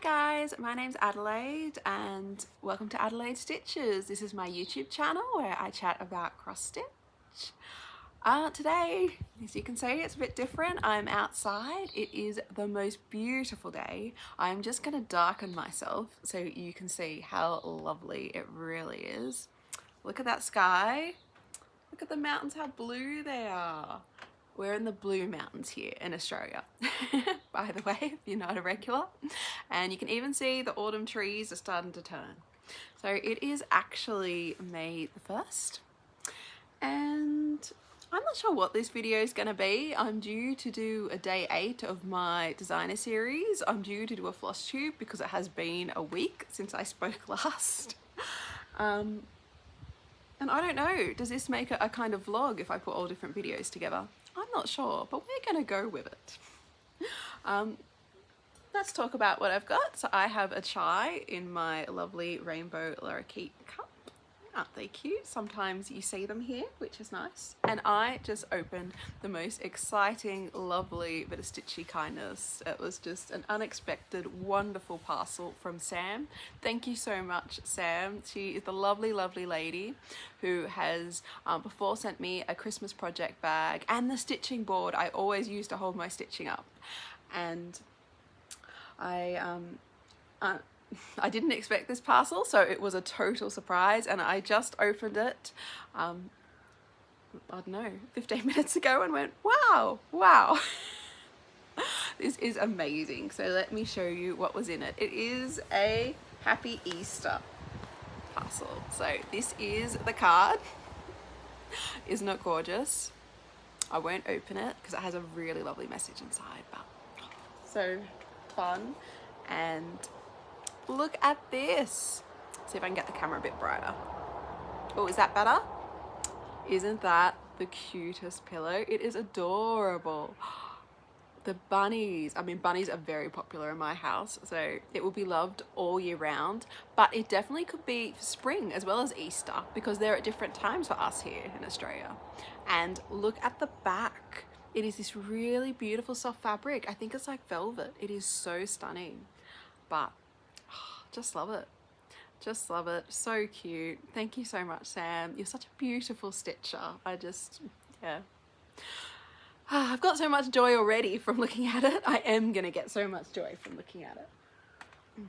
Hi guys, my name's Adelaide and welcome to Adelaide Stitches. This is my YouTube channel where I chat about cross stitch. Today, as you can see, it's a bit different. I'm outside. It is the most beautiful day. I'm just going to darken myself so you can see how lovely it really is. Look at that sky. Look at the mountains, how blue they are. We're in the Blue Mountains here in Australia, by the way, if you're not a regular. And you can even see the autumn trees are starting to turn. So it is actually May the 1st. And I'm not sure what this video is going to be. I'm due to do a day 8 of my designer series. I'm due to do a floss tube because it has been a week since I spoke last. And I don't know, does this make a kind of vlog if I put all different videos together? I'm not sure, but we're gonna go with it. Let's talk about what I've got. So I have a chai in my lovely rainbow lorikeet cup. Aren't they cute? Sometimes you see them here, which is nice. And I just opened the most exciting, lovely bit of stitchy kindness. It was just an unexpected, wonderful parcel from Sam. Thank you so much, Sam. She is the lovely, lovely lady who has before sent me a Christmas project bag and the stitching board I always use to hold my stitching up. And I didn't expect this parcel, so it was a total surprise, and I just opened it, I don't know, 15 minutes ago and went, wow, wow. This is amazing. So let me show you what was in it. It is a Happy Easter parcel. So this is the card. Isn't it gorgeous? I won't open it because it has a really lovely message inside, but so fun. And look at this. See if I can get the camera a bit brighter. Oh, is that better? Isn't that the cutest pillow? It is adorable. The bunnies, I mean, bunnies are very popular in my house, so it will be loved all year round, but it definitely could be for spring as well as Easter because they're at different times for us here in Australia. And look at the back. It is this really beautiful soft fabric. I think it's like velvet. It is so stunning, but just love it. Just love it. So cute. Thank you so much, Sam. You're such a beautiful stitcher. Yeah. I've got so much joy already from looking at it. I am going to get so much joy from looking at it.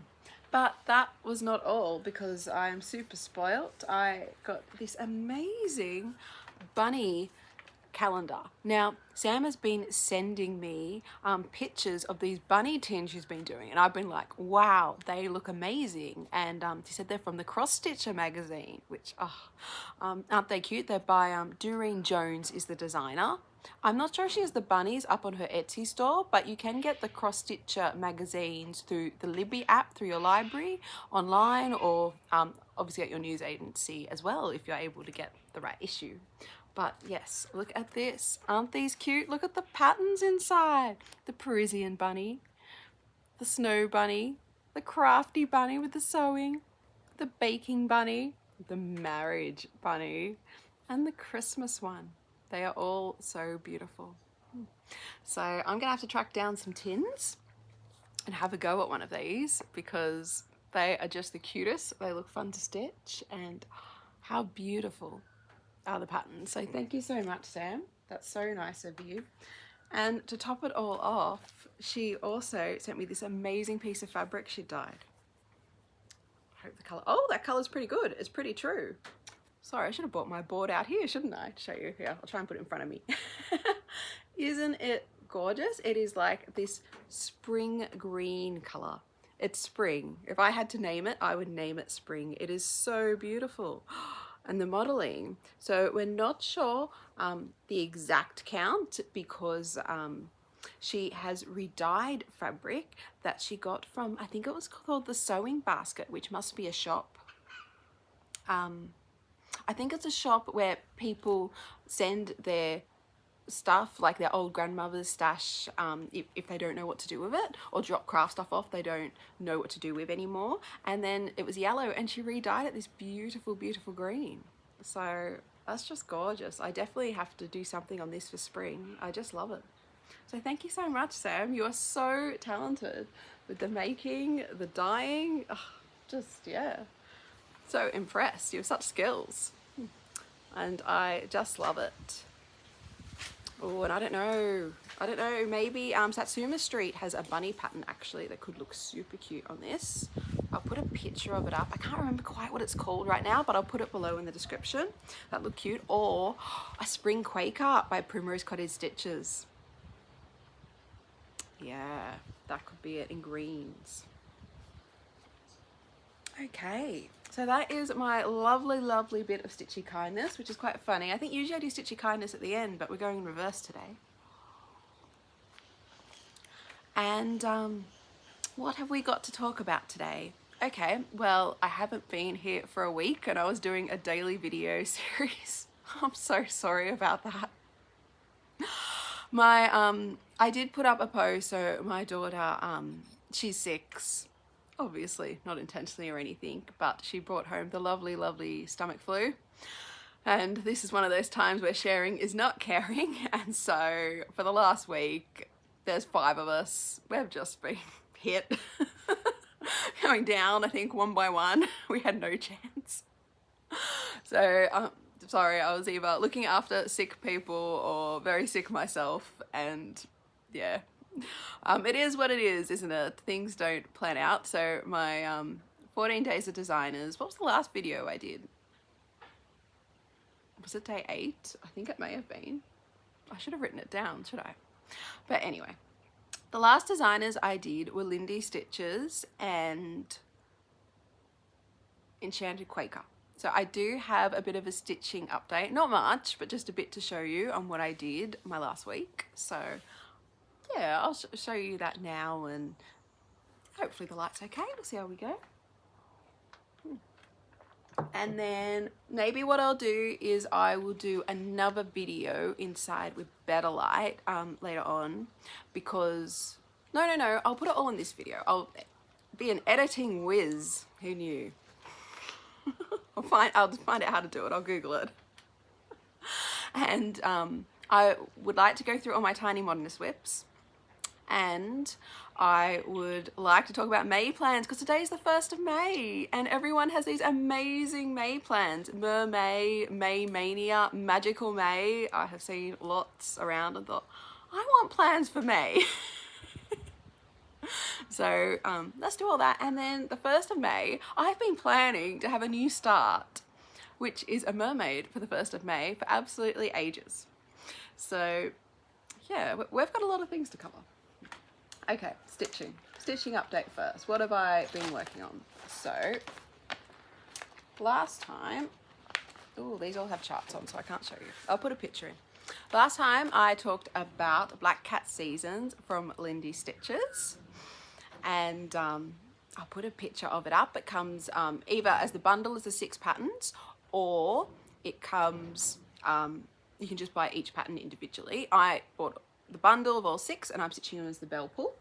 But that was not all because I'm super spoilt. I got this amazing bunny calendar. Now, Sam has been sending me pictures of these bunny tins she's been doing, and I've been like, wow, they look amazing. And she said they're from the Cross Stitcher magazine, which aren't they cute? They're by Doreen Jones is the designer. I'm not sure if she has the bunnies up on her Etsy store, but you can get the Cross Stitcher magazines through the Libby app through your library online, or obviously at your news agency as well if you're able to get the right issue. But yes, look at this. Aren't these cute? Look at the patterns inside. The Parisian bunny, the snow bunny, the crafty bunny with the sewing, the baking bunny, the marriage bunny, and the Christmas one. They are all so beautiful. So I'm gonna have to track down some tins and have a go at one of these because they are just the cutest. They look fun to stitch, and how beautiful are the patterns. So thank you so much, Sam. That's so nice of you. And to top it all off, she also sent me this amazing piece of fabric she dyed. I hope the color, oh, that color's pretty good. It's pretty true. Sorry, I should have brought my board out here, shouldn't I, to show you? Here, I'll try and put it in front of me. Isn't it gorgeous? It is like this spring green color. It's spring. If I had to name it, I would name it spring. It is so beautiful. And the modeling, so we're not sure the exact count because she has redyed fabric that she got from, I think it was called the Sewing Basket, which must be a shop. I think it's a shop where people send their stuff, like their old grandmother's stash, if they don't know what to do with it, or drop craft stuff off they don't know what to do with anymore. And then it was yellow and she re-dyed it this beautiful, beautiful green. So that's just gorgeous. I definitely have to do something on this for spring. I just love it. So thank you so much, Sam. You are so talented with the making, the dyeing. Oh, just, yeah. So impressed. You have such skills. And I just love it. Oh, and I don't know, maybe Satsuma Street has a bunny pattern actually that could look super cute on this. I'll put a picture of it up. I can't remember quite what it's called right now, but I'll put it below in the description. That look cute. Or a spring Quaker by Primrose Cottage Stitches. Yeah, that could be it in greens. Okay, so that is my lovely bit of Stitchy kindness, which is quite funny. I think usually I do Stitchy kindness at the end, but we're going in reverse today. And what have we got to talk about today? Okay, well, I haven't been here for a week and I was doing a daily video series. I'm so sorry about that. I did put up a post, so my daughter, she's 6. Obviously not intentionally or anything, but she brought home the lovely stomach flu, and this is one of those times where sharing is not caring. And so for the last week there's 5 of us, we've just been hit going down, I think one by one. We had no chance. So sorry, I was either looking after sick people or very sick myself, and yeah. It is what it is, isn't it? Things don't plan out. So my 14 days of designers, what was the last video I did? Was it day 8? I think it may have been. I should have written it down, should I? But anyway, the last designers I did were Lindy Stitches and Enchanted Quaker. So I do have a bit of a stitching update, not much, but just a bit to show you on what I did my last week. So yeah, I'll show you that now, and hopefully the light's okay. We'll see how we go. And then maybe what I'll do is I will do another video inside with better light later on, because no, I'll put it all in this video. I'll be an editing whiz. Who knew? I'll just find out how to do it. I'll Google it. And I would like to go through all my tiny Modernist WIPS. And I would like to talk about May plans, because today is the 1st of May and everyone has these amazing May plans. MerMay, May Mania, Magical May. I have seen lots around and thought, I want plans for May. So let's do all that. And then the 1st of May, I've been planning to have a new start, which is a mermaid for the 1st of May for absolutely ages. So yeah, we've got a lot of things to cover. Okay, stitching update first. What have I been working on? So last time, oh, these all have charts on, so I can't show you. I'll put a picture in. Last time I talked about Black Cat Seasons from Lindy Stitches, and I'll put a picture of it up. It comes either as the bundle as the 6 patterns, or it comes, you can just buy each pattern individually. I bought the bundle of all 6 and I'm stitching them as the bell pull.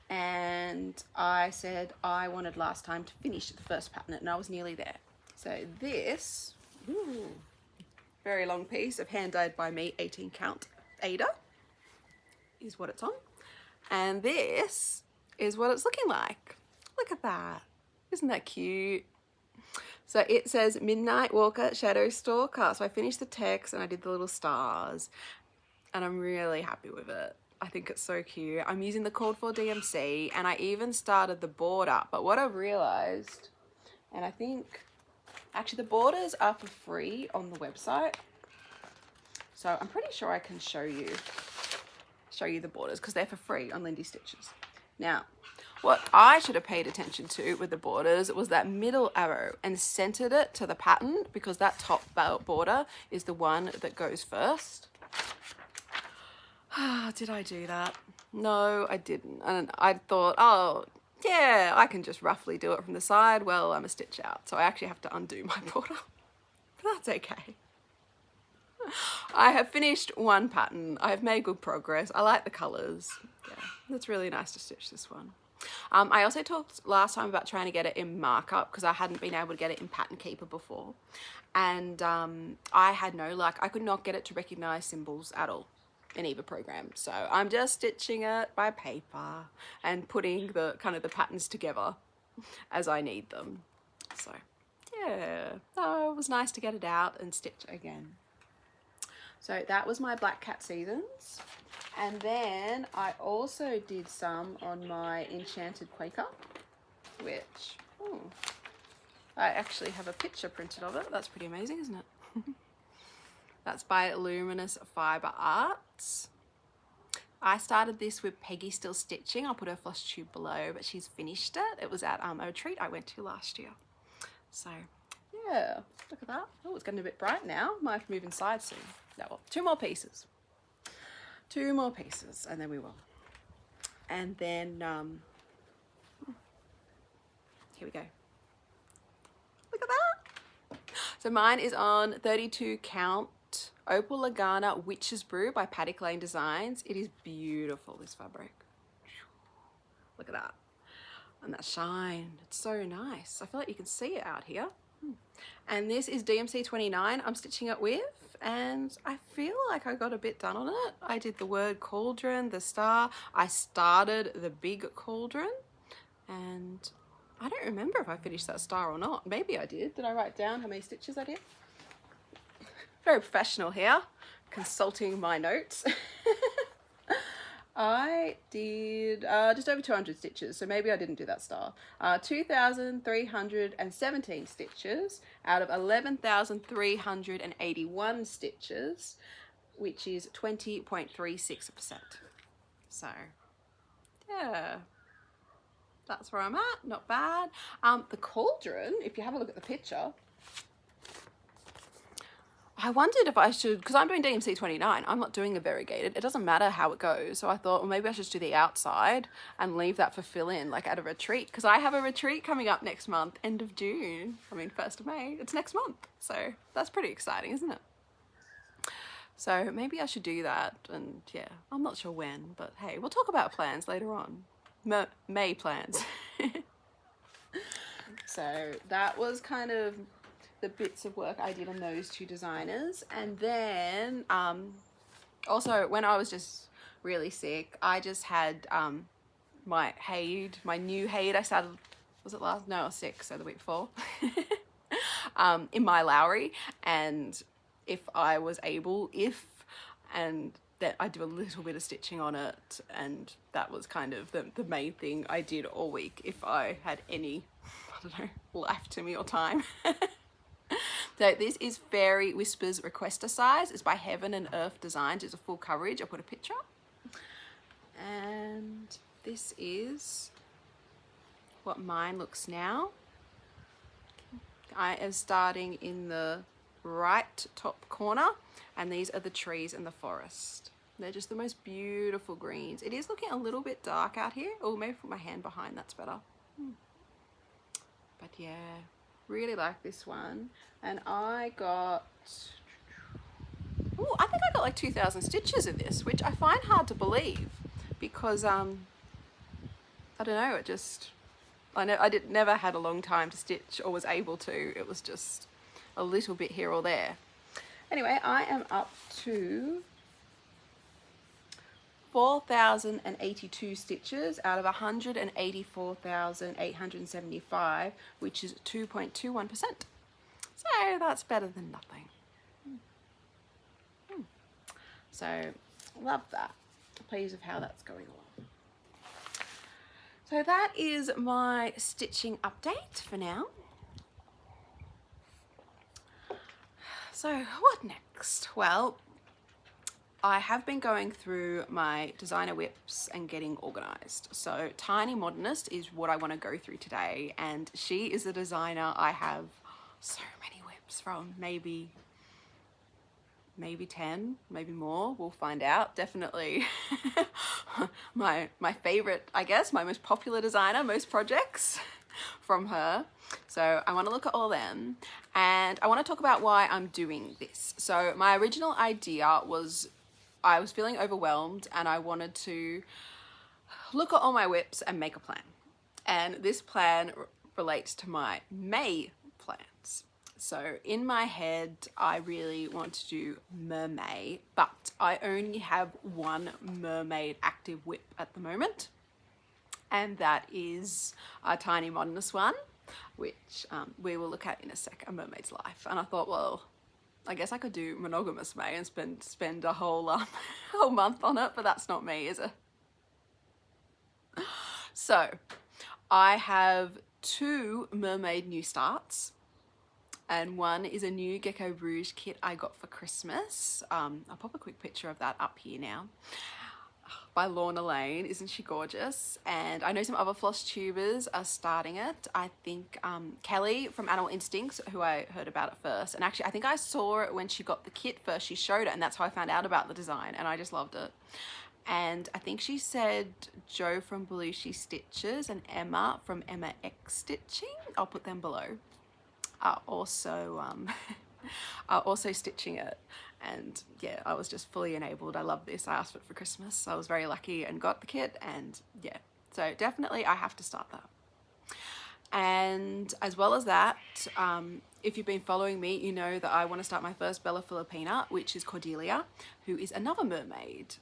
And I said I wanted last time to finish the first pattern and I was nearly there. So this, ooh, very long piece of hand dyed by me 18 count Aida is what it's on. And this is what it's looking like. Look at that. Isn't that cute? So it says Midnight Walker Shadow Stalker. So I finished the text and I did the little stars. And I'm really happy with it. I think it's so cute. I'm using the called for DMC and I even started the border. But what I've realized, and I think actually the borders are for free on the website. So I'm pretty sure I can show you the borders because they're for free on Lindy Stitches. Now, what I should have paid attention to with the borders was that middle arrow and centered it to the pattern, because that top border is the one that goes first. Did I do that? No, I didn't. And I thought, oh, yeah, I can just roughly do it from the side. Well, I'm a stitch out, so I actually have to undo my border. But that's okay. I have finished one pattern. I've made good progress. I like the colours. Yeah, it's really nice to stitch this one. I also talked last time about trying to get it in markup because I hadn't been able to get it in Pattern Keeper before. And I had no luck. I could not get it to recognise symbols at all. an Eva program. So I'm just stitching it by paper and putting the kind of the patterns together as I need them. So yeah, oh, it was nice to get it out and stitch again. So that was my Black Cat Seasons. And then I also did some on my Enchanted Quaker, which, I actually have a picture printed of it. That's pretty amazing, isn't it? That's by Luminous Fiber Arts. I started this with Peggy still stitching. I'll put her Flosstube below, but she's finished it. It was at a retreat I went to last year. So yeah, look at that. Oh, it's getting a bit bright now. Might have to move inside soon. No, well, 2 more pieces. 2 more pieces and then we will. And then, here we go. Look at that. So mine is on 32 count Opal Lugana Witch's Brew by Paddock Designs. It is beautiful, this fabric. Look at that. And that shine, it's so nice. I feel like you can see it out here. And this is DMC 29 I'm stitching it with, and I feel like I got a bit done on it. I did the word cauldron, the star. I started the big cauldron, and I don't remember if I finished that star or not. Maybe I did. Did I write down how many stitches I did? Very professional here, consulting my notes. I did just over 200 stitches, so maybe I didn't do that star. 2,317 stitches out of 11,381 stitches, which is 20.36%. So yeah, that's where I'm at, not bad. The cauldron, if you have a look at the picture, I wondered if I should, because I'm doing DMC 29, I'm not doing a variegated. It doesn't matter how it goes. So I thought, well, maybe I should just do the outside and leave that for fill-in, like at a retreat. Because I have a retreat coming up next month, end of June. I mean, 1st of May. It's next month. So that's pretty exciting, isn't it? So maybe I should do that. And yeah, I'm not sure when, but hey, we'll talk about plans later on. May plans. So that was kind of the bits of work I did on those 2 designers. And then also when I was just really sick, I just had my new Haid I started, was it last? No, I was sick, so the week before. In my Lowry, and if I was able, and that I do a little bit of stitching on it, and that was kind of the main thing I did all week if I had any, I don't know, life to me or time. So this is Fairy Whispers Requester Size. It's by Heaven and Earth Designs. It's a full coverage. I'll put a picture up. And this is what mine looks now. I am starting in the right top corner, and these are the trees and the forest. They're just the most beautiful greens. It is looking a little bit dark out here. Oh, maybe put my hand behind, that's better. But yeah, really like this one. And I got, oh, I think I got like 2,000 stitches of this, which I find hard to believe because I don't know, it just, I never had a long time to stitch or was able to. It was just a little bit here or there. Anyway, I am up to 4,082 stitches out of 184,875, which is 2.21%. So that's better than nothing. So love that. Pleased with how that's going along. So that is my stitching update for now. So what next? Well, I have been going through my designer WIPS and getting organized. So Tiny Modernist is what I want to go through today, and she is the designer I have so many WIPs from, maybe 10, maybe more, we'll find out. Definitely my favorite, I guess, my most popular designer, most projects from her. So I want to look at all them, and I want to talk about why I'm doing this. So my original idea was I was feeling overwhelmed and I wanted to look at all my WIPs and make a plan. And this plan relates to my May plans. So in my head, I really want to do MerMay, but I only have one mermaid active whip at the moment. And that is a tiny Modernist one, which we will look at in a sec, A Mermaid's Life. And I thought, well, I guess I could do monogamous May and spend a whole whole month on it, but that's not me, is it? So I have two mermaid new starts, and one is a new Gecko Rouge kit I got for Christmas. I'll pop a quick picture of that up here now. By Lorna Lane. Isn't she gorgeous? And I know some other Flosstubers are starting it. I think Kelly from Animal Instincts, who I heard about it first, and actually I think I saw it when she got the kit first. She showed it, and that's how I found out about the design, and I just loved it. And I think she said Joe from Lindy Stitches and Emma from Emma X Stitching. I'll put them below. Are also stitching it. And yeah, I was just fully enabled. I love this. I asked for it for Christmas. I was very lucky and got the kit, and yeah, so definitely I have to start that. And as well as that, if you've been following me, you know that I want to start my first Bella Filipina, which is Cordelia, who is another mermaid.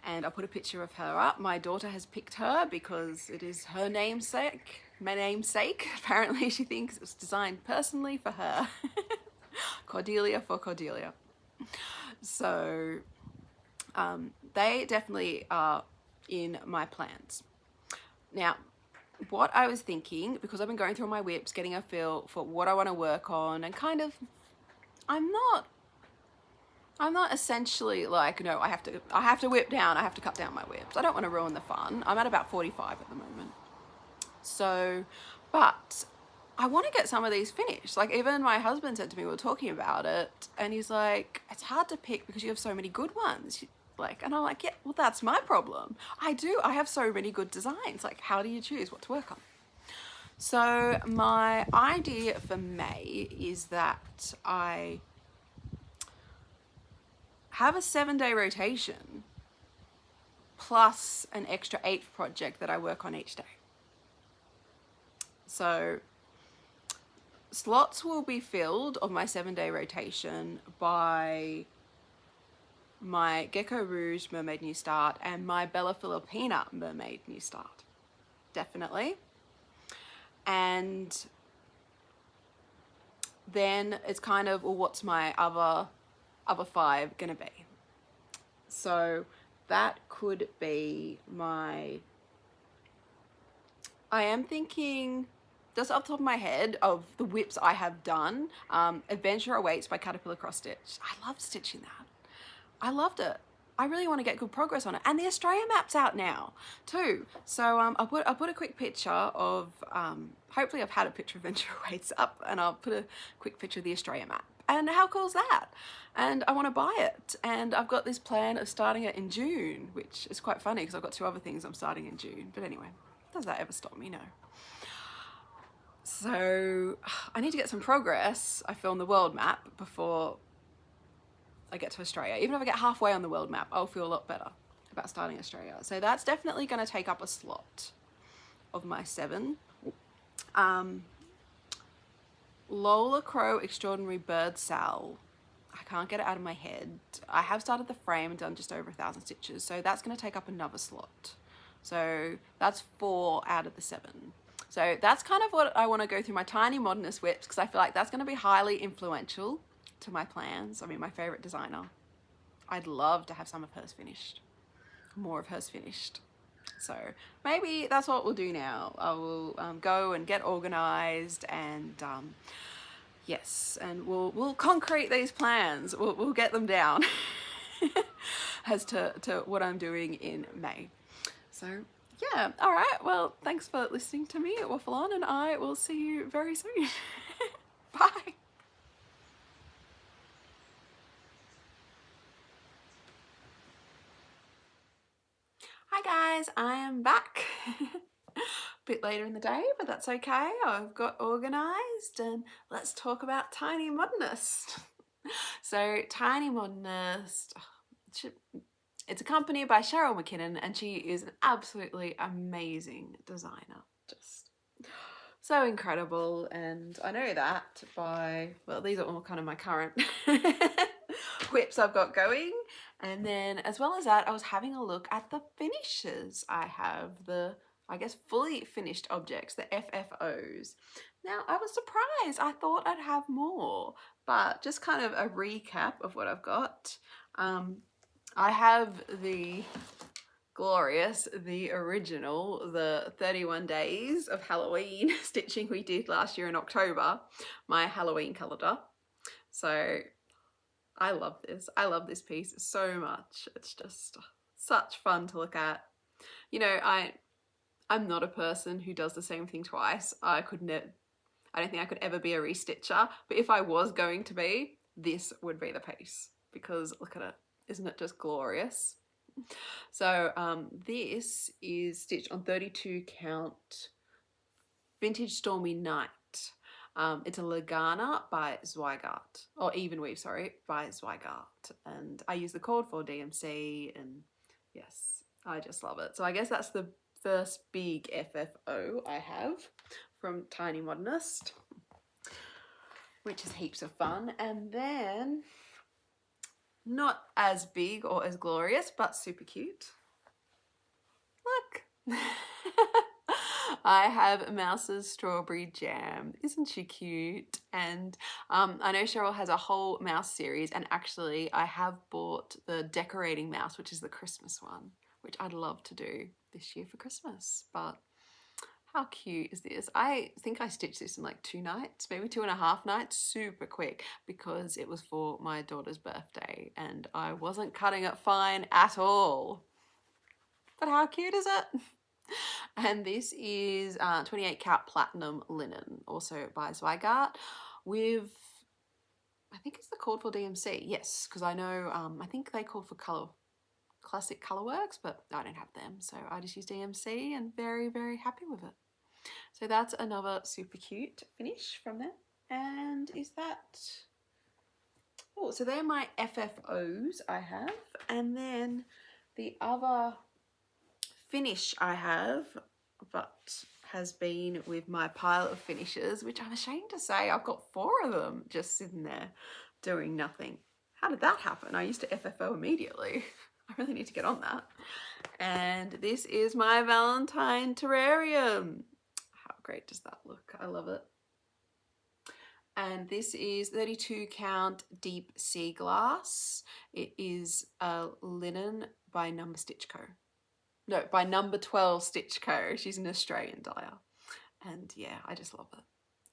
And I'll put a picture of her up. My daughter has picked her because it is her namesake. My namesake. Apparently she thinks it was designed personally for her. Cordelia for Cordelia. So they definitely are in my plans. Now, what I was thinking, because I've been going through my WIPs, getting a feel for what I want to work on, and kind of, I'm not essentially like, no, I have to whip down, I have to cut down my WIPs. I don't want to ruin the fun. I'm at about 45 at the moment. So, but I want to get some of these finished. Like, even my husband said to me, we were talking about it, and he's like, it's hard to pick because you have so many good ones. Like, and I'm like, yeah, well, that's my problem. I have so many good designs. Like, how do you choose what to work on? So my idea for May is that I have a 7-day rotation plus an extra 8th project that I work on each day. So slots will be filled of my 7-day rotation by my Gecko Rouge Mermaid New Start and my Bella Filipina Mermaid New Start. Definitely. And then it's kind of, well, what's my other 5 gonna be? So that could be my, I am thinking, just off the top of my head, of the WIPs I have done, Adventure Awaits by Caterpillar Cross Stitch. I loved stitching that. I loved it. I really want to get good progress on it. And the Australia map's out now too. So I'll put a quick picture of, hopefully I've had a picture of Adventure Awaits up, and I'll put a quick picture of the Australia map. And how cool is that? And I want to buy it. And I've got this plan of starting it in June, which is quite funny because I've got 2 other things I'm starting in June. But anyway, does that ever stop me? No. So I need to get some progress, I feel, on the world map before I get to Australia. Even if I get halfway on the world map, I'll feel a lot better about starting Australia. So that's definitely going to take up a slot of my 7. Lola Crow Extraordinary Bird Cell. I can't get it out of my head. I have started the frame and done just over 1,000 stitches, so that's going to take up another slot. So that's 4 out of the 7. So that's kind of what I want to go through my tiny Modernist WIPs, because I feel like that's going to be highly influential to my plans. I mean, my favorite designer. I'd love to have some of hers finished, more of hers finished. So maybe that's what we'll do now. I will go and get organized, and yes, and we'll concrete these plans. We'll get them down as to what I'm doing in May. So yeah, all right, well, thanks for listening to me waffle on, and I will see you very soon. Bye. Hi guys, I am back. A bit later in the day, but that's okay. I've got organized, and let's talk about Tiny Modernist. So Tiny Modernist, it's a company by Cheryl McKinnon, and she is an absolutely amazing designer. Just So incredible. And I know that by, well, these are all kind of my current WIPS I've got going. And then as well as that, I was having a look at the finishes. I have the, I guess, fully finished objects, the FFOs. Now, I was surprised. I thought I'd have more, but just kind of a recap of what I've got. I have the glorious, the original, the 31 days of Halloween stitching we did last year in October, my Halloween calendar. So I love this. I love this piece so much. It's just such fun to look at. You know, I'm not a person who does the same thing twice. I don't think I could ever be a restitcher, but if I was going to be, this would be the piece, because look at it. Isn't it just glorious? So this is stitched on 32 count vintage Stormy Night. It's a Lugana by Zweigart, or Evenweave, sorry, by Zweigart. And I use the cord for DMC, and yes, I just love it. So I guess that's the first big FFO I have from Tiny Modernist, which is heaps of fun. And then, not as big or as glorious, but super cute. Look. I have Mouse's Strawberry Jam. Isn't she cute? And I know Cheryl has a whole mouse series, and actually I have bought the Decorating Mouse, which is the Christmas one, which I'd love to do this year for Christmas. But how cute is this? I think I stitched this in like 2 nights, maybe 2.5 nights, super quick, because it was for my daughter's birthday and I wasn't cutting it fine at all. But how cute is it? And this is 28 count platinum linen, also by Zweigart, with, I think it's the cord for DMC. Yes, because I know, I think they called for classic Colorworks, but I don't have them. So I just use DMC and very, very happy with it. So that's another super cute finish from them. And is that, oh, so they're my FFOs I have. And then the other finish I have, but has been with my pile of finishes, which I'm ashamed to say I've got 4 of them just sitting there doing nothing. How did that happen? I used to FFO immediately. I really need to get on that. And this is my Valentine Terrarium. How great does that look? I love it. And this is 32 count deep Seaglass. It is a linen by Number Stitch Co. No, by Number 12 Stitch Co. She's an Australian dyer. And yeah, I just love it.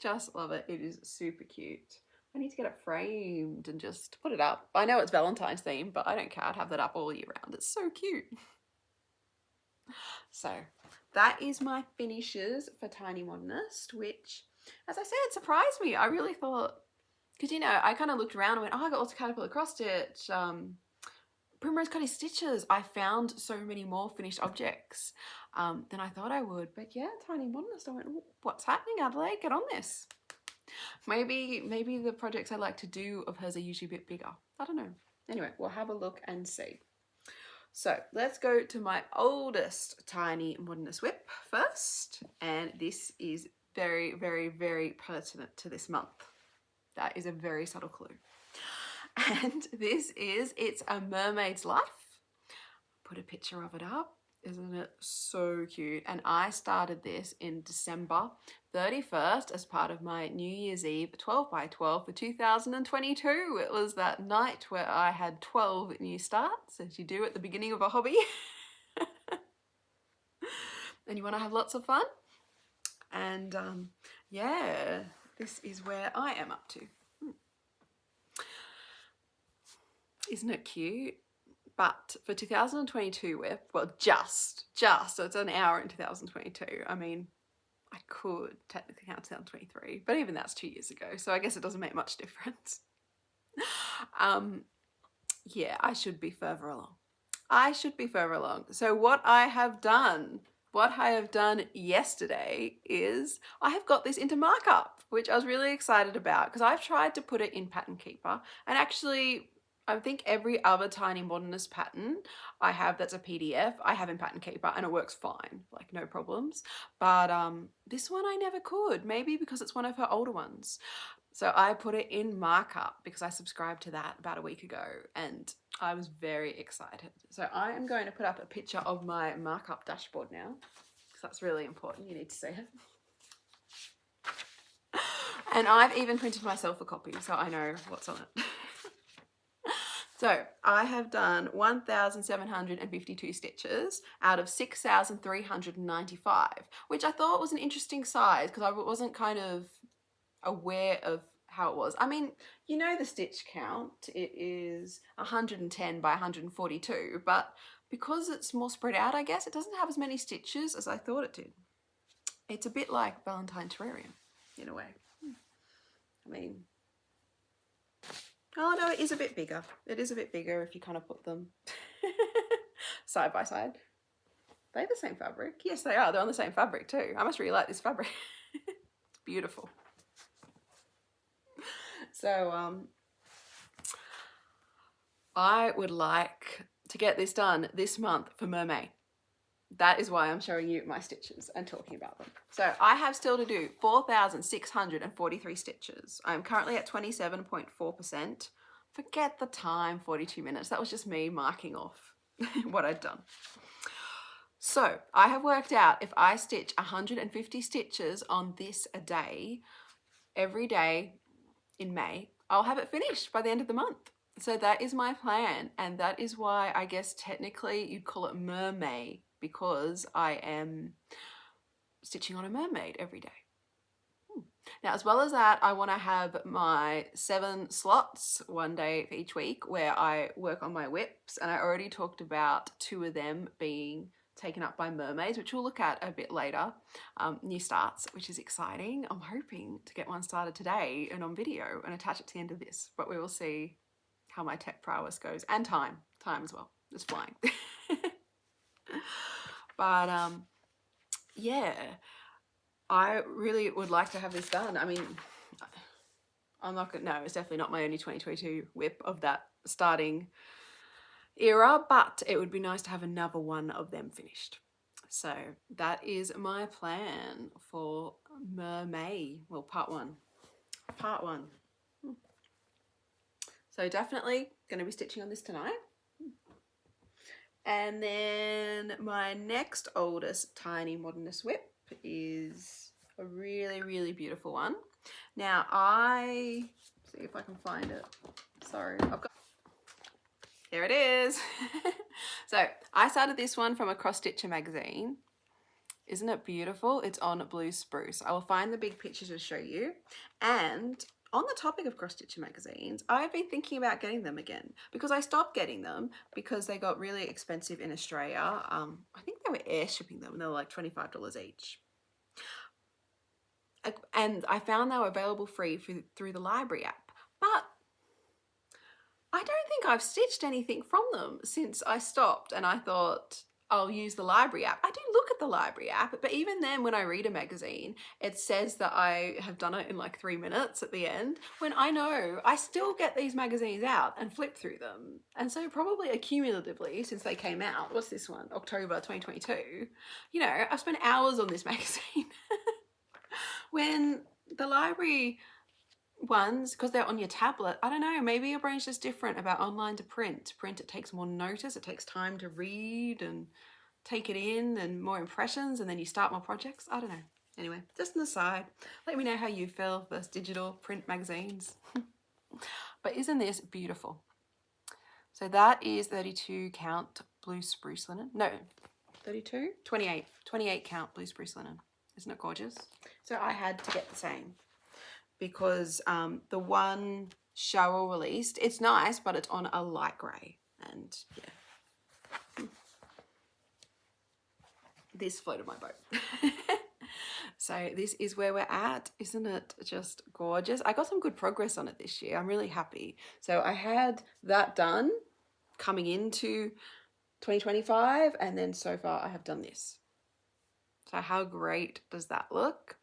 Just love it. It is super cute. I need to get it framed and just put it up. I know it's Valentine's theme, but I don't care. I'd have that up all year round. It's so cute. So that is my finishes for Tiny Modernist, which, as I said, surprised me. I really thought, because, you know, I kind of looked around and went, oh, I got lots of Caterpillar cross stitch, Primrose Cottage Stitches. I found so many more finished objects than I thought I would. But yeah, Tiny Modernist, I went, what's happening, Adelaide? Get on this. Maybe the projects I like to do of hers are usually a bit bigger. I don't know. Anyway, we'll have a look and see. So let's go to my oldest Tiny Modernist WIP first. And this is very, very, very pertinent to this month. That is a very subtle clue. And this is, it's a mermaid's life. Put a picture of it up. Isn't it so cute? And I started this in December 31st as part of my New Year's Eve 12 by 12 for 2022. It was that night where I had 12 new starts, as you do at the beginning of a hobby. And you want to have lots of fun. And yeah, this is where I am up to. Isn't it cute? But for 2022 WIP, well, just, so it's an hour in 2022. I mean, I could technically count 2023, but even that's 2 years ago. So I guess it doesn't make much difference. Yeah, I should be further along. So what I have done yesterday is I have got this into markup, which I was really excited about because I've tried to put it in Pattern Keeper, and actually I think every other Tiny Modernist pattern I have that's a PDF, I have in Pattern Keeper and it works fine, like no problems. But this one I never could, maybe because it's one of her older ones. So I put it in markup because I subscribed to that about a week ago and I was very excited. So I am going to put up a picture of my markup dashboard now because that's really important. You need to see it. And I've even printed myself a copy so I know what's on it. So I have done 1,752 stitches out of 6,395, which I thought was an interesting size because I wasn't kind of aware of how it was. I mean, you know the stitch count, it is 110 by 142, but because it's more spread out, I guess, it doesn't have as many stitches as I thought it did. It's a bit like Valentine Terrarium in a way. I mean, oh no, it is a bit bigger. It is a bit bigger if you kind of put them side by side. Are they the same fabric? Yes, they are. They're on the same fabric too. I must really like this fabric. It's beautiful. So I would like to get this done this month for MerMay. That is why I'm showing you my stitches and talking about them. So I have still to do 4,643 stitches. I'm currently at 27.4%. Forget the time, 42 minutes. That was just me marking off what I'd done. So I have worked out if I stitch 150 stitches on this a day, every day in May, I'll have it finished by the end of the month. So that is my plan. And that is why I guess technically you'd call it MerMay, because I am stitching on a mermaid every day. Now, as well as that, I want to have my 7 slots, one day for each week, where I work on my WIPS, and I already talked about 2 of them being taken up by mermaids, which we'll look at a bit later, new starts, which is exciting. I'm hoping to get one started today and on video and attach it to the end of this, but we will see how my tech prowess goes, and time as well, just flying. But yeah, I really would like to have this done. I mean, I'm not gonna, no, it's definitely not my only 2022 WIP of that starting era, but it would be nice to have another one of them finished. So that is my plan for MerMay, well, part one. So definitely gonna be stitching on this tonight. And then my next oldest Tiny Modernist WIP is a really, really beautiful one. Now see if I can find it. Sorry, here it is. So I started this one from a Cross Stitcher magazine. Isn't it beautiful? It's on Blue Spruce. I will find the big picture to show you. And on the topic of Cross Stitcher magazines, I've been thinking about getting them again because I stopped getting them because they got really expensive in Australia. I think they were air shipping them and they were like $25 each. And I found they were available free through the library app. But I don't think I've stitched anything from them since I stopped, and I thought I'll use the library app. I do look at the library app, but even then when I read a magazine, it says that I have done it in like 3 minutes at the end, when I know I still get these magazines out and flip through them. And so probably accumulatively since they came out, what's this one? October 2022, you know, I've spent hours on this magazine. When the library ones, because they're on your tablet, I don't know, maybe your brain's just different about online to print. Print, it takes more notice, it takes time to read and take it in and more impressions, and then you start more projects. I don't know. Anyway, just an aside. Let me know how you feel versus digital print magazines. But isn't this beautiful? So that is 32 count blue spruce linen. No, 32? 28 count blue spruce linen. Isn't it gorgeous? So I had to get the same because the one Cheryl released, it's nice, but it's on a light grey. And yeah, this floated my boat. So this is where we're at. Isn't it just gorgeous? I got some good progress on it this year. I'm really happy. So I had that done coming into 2025, and then so far I have done this. So how great does that look?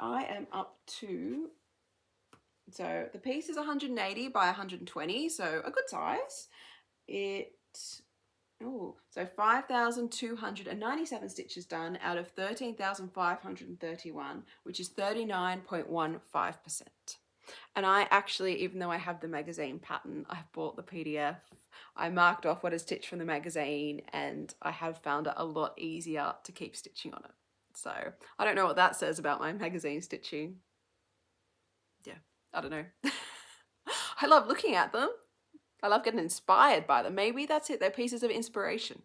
I am up to So the piece is 180 by 120, so a good size. So 5,297 stitches done out of 13,531, which is 39.15%. And I actually, even though I have the magazine pattern, I've bought the PDF. I marked off what is stitched from the magazine, and I have found it a lot easier to keep stitching on it. So I don't know what that says about my magazine stitching. Yeah, I don't know. I love looking at them. I love getting inspired by them. Maybe that's it. They're pieces of inspiration.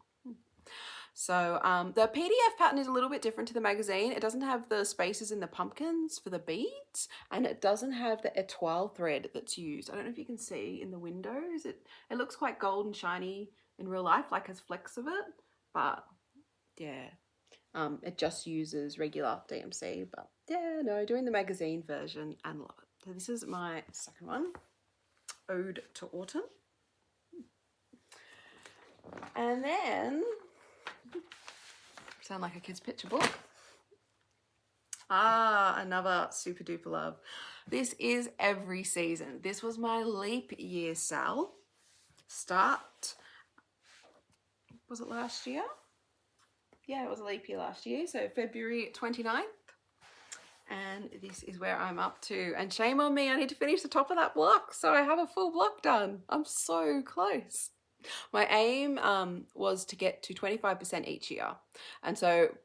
So the PDF pattern is a little bit different to the magazine. It doesn't have the spaces in the pumpkins for the beads, and it doesn't have the etoile thread that's used. I don't know if you can see in the windows. It looks quite gold and shiny in real life, like has flecks of it, but yeah, it just uses regular DMC. But yeah, no, doing the magazine version and love it. So this is my second one, Ode to Autumn. And then, sound like a kid's picture book. Another super duper love. This is Every Season. This was my leap year sale. Start, was it last year? Yeah, it was a leap year last year, so February 29th. And this is where I'm up to. And shame on me, I need to finish the top of that block, so I have a full block done. I'm so close. My aim was to get to 25% each year. And so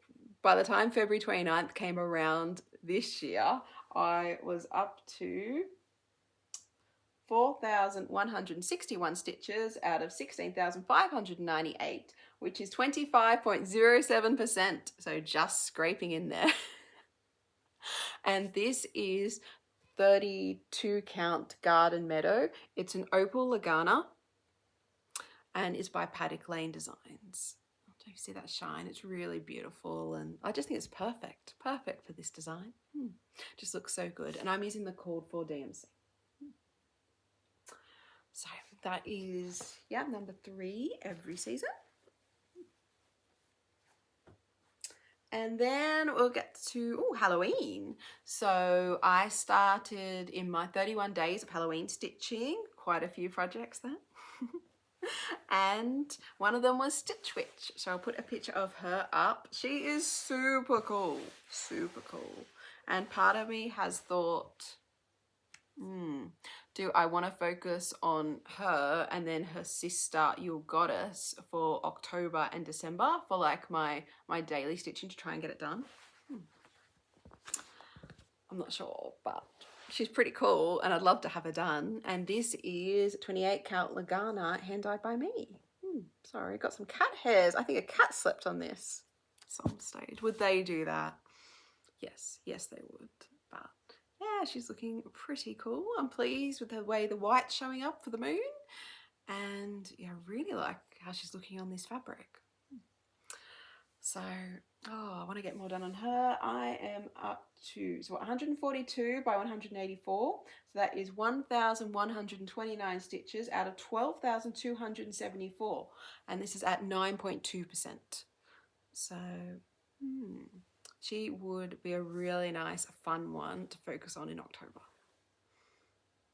by the time February 29th came around this year, I was up to 4,161 stitches out of 16,598, which is 25.07%. So just scraping in there. And this is 32 count Garden Meadow. It's an Opal Lugana, and is by Paddock Designs. Do you see that shine? It's really beautiful, and I just think it's perfect for this design. Just looks so good, and I'm using the called for DMC. So that is, yeah, number 3, Every Season. And then we'll get to Halloween. So I started in my 31 days of Halloween stitching, quite a few projects there. And one of them was Stitch Witch. So I'll put a picture of her up. She is super cool, super cool. And part of me has thought, do I want to focus on her and then her sister, Yule Goddess, for October and December for like my daily stitching to try and get it done? I'm not sure, but she's pretty cool and I'd love to have her done. And this is 28 count Lugana, hand dyed by me. Sorry, got some cat hairs. I think a cat slept on this at some stage. Would they do that? Yes, they would. But yeah, she's looking pretty cool. I'm pleased with the way the white's showing up for the moon. And yeah, I really like how she's looking on this fabric. So, I want to get more done on her. I am up to 142 by 184. So that is 1,129 stitches out of 12,274. And this is at 9.2%. So, she would be a really nice, fun one to focus on in October.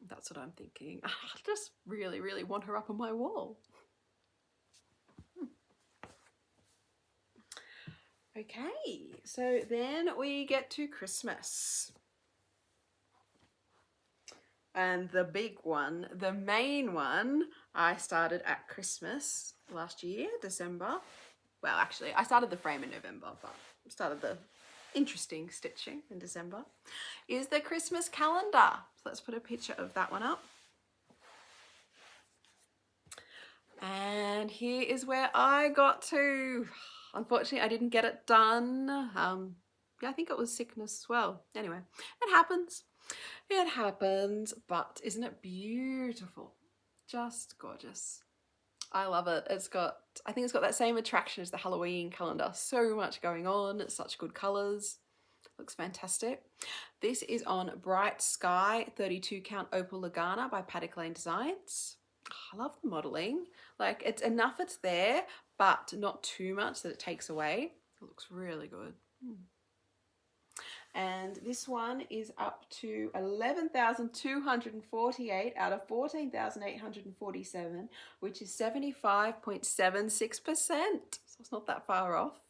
That's what I'm thinking. I just really, really want her up on my wall. Okay, so then we get to Christmas. And the big one, the main one, I started at Christmas last year, December. Well, actually, I started the frame in November, but started the interesting stitching in December, is the Christmas calendar. So let's put a picture of that one up. And here is where I got to. Unfortunately, I didn't get it done. Yeah, I think it was sickness as well. Anyway, it happens. It happens, but isn't it beautiful? Just gorgeous. I love it. I think it's got that same attraction as the Halloween calendar. So much going on. It's such good colors. Looks fantastic. This is on Bright Sky 32 count Opal Lugana by Paddock Designs. I love the modeling. Like, it's enough, it's there, but not too much that it takes away. It looks really good. And this one is up to 11,248 out of 14,847, which is 75.76%. So it's not that far off.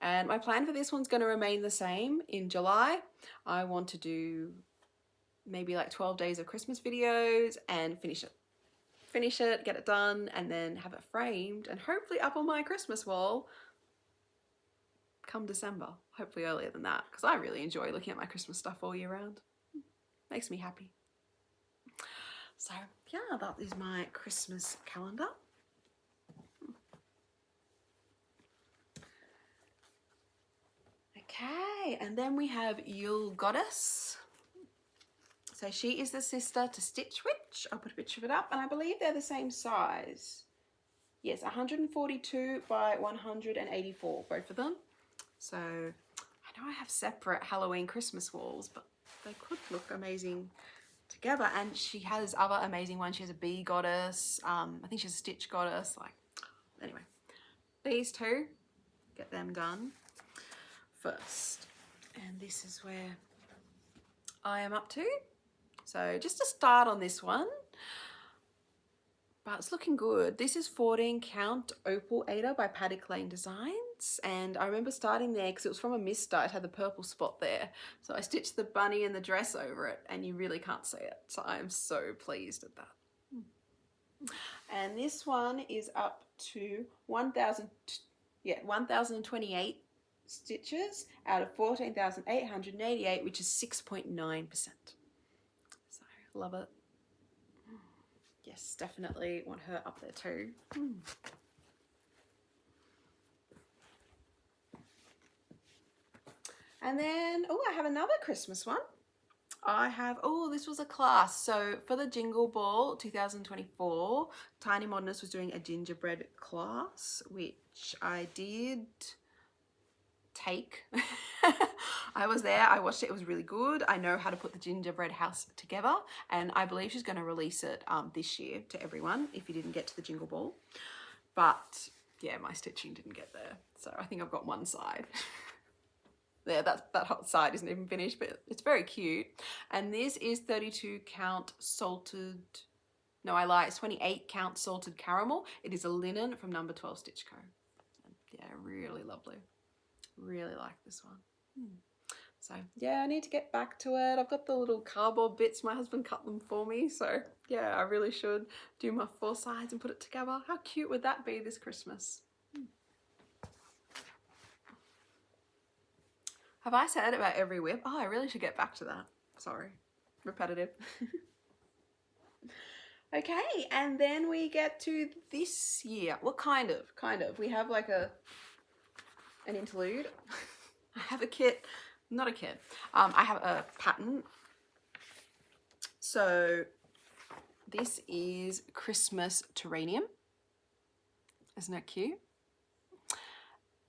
And my plan for this one's going to remain the same. In July, I want to do maybe like 12 days of Christmas videos and finish it, get it done, and then have it framed and hopefully up on my Christmas wall come December, hopefully earlier than that, because I really enjoy looking at my Christmas stuff all year round. Makes me happy. So yeah, that is my Christmas calendar. Okay, and then we have Yule Goddess. So she is the sister to Stitch Witch. I'll put a picture of it up, and I believe they're the same size. Yes, 142 by 184, both of them. So I know I have separate Halloween Christmas walls, but they could look amazing together. And she has other amazing ones. She has a bee goddess. I think she has a stitch goddess. Like, anyway, these two, get them done first. And this is where I am up to. So just to start on this one, but it's looking good. This is 14 count Opal Aida by Paddock Lane Designs, and I remember starting there because it was from a misstart. It had the purple spot there, so I stitched the bunny and the dress over it, and you really can't see it, so I am so pleased at that. And this one is up to 1,028 stitches out of 14,888, which is 6.9%. So love it. Yes, definitely want her up there too. And then, oh, I have another Christmas one. I have, oh, this was a class. So for the Jingle Ball 2024, Tiny Modernist was doing a gingerbread class, which I did take. I was there, I watched it, it was really good. I know how to put the gingerbread house together, and I believe she's going to release it this year to everyone if you didn't get to the Jingle Ball. But yeah, my stitching didn't get there, so I think I've got one side. There, that whole side isn't even finished, but it's very cute. And this is 32 count salted, no, I lie, it's 28 count salted caramel. It is a linen from number 12 Stitch Co. And yeah, really lovely. Really like this one. So yeah, I need to get back to it. I've got the little cardboard bits. My husband cut them for me. So yeah, I really should do my 4 sides and put it together. How cute would that be this Christmas? Have I said it about every WIP? Oh, I really should get back to that. Sorry, repetitive. Okay, and then we get to this year. Well, kind of. We have like an interlude. I have a kit, not a kit. I have a pattern. So this is Christmas Terrarium. Isn't that cute?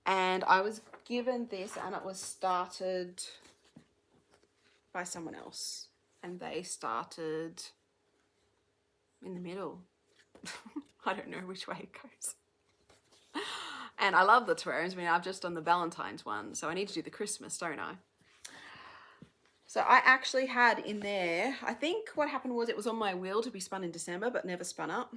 And I was given this, and it was started by someone else, and they started in the middle. I don't know which way it goes. And I love the terrariums. I mean, I've just done the Valentine's one, so I need to do the Christmas, don't I? So I actually had in there, I think what happened was it was on my wheel to be spun in December, but never spun up.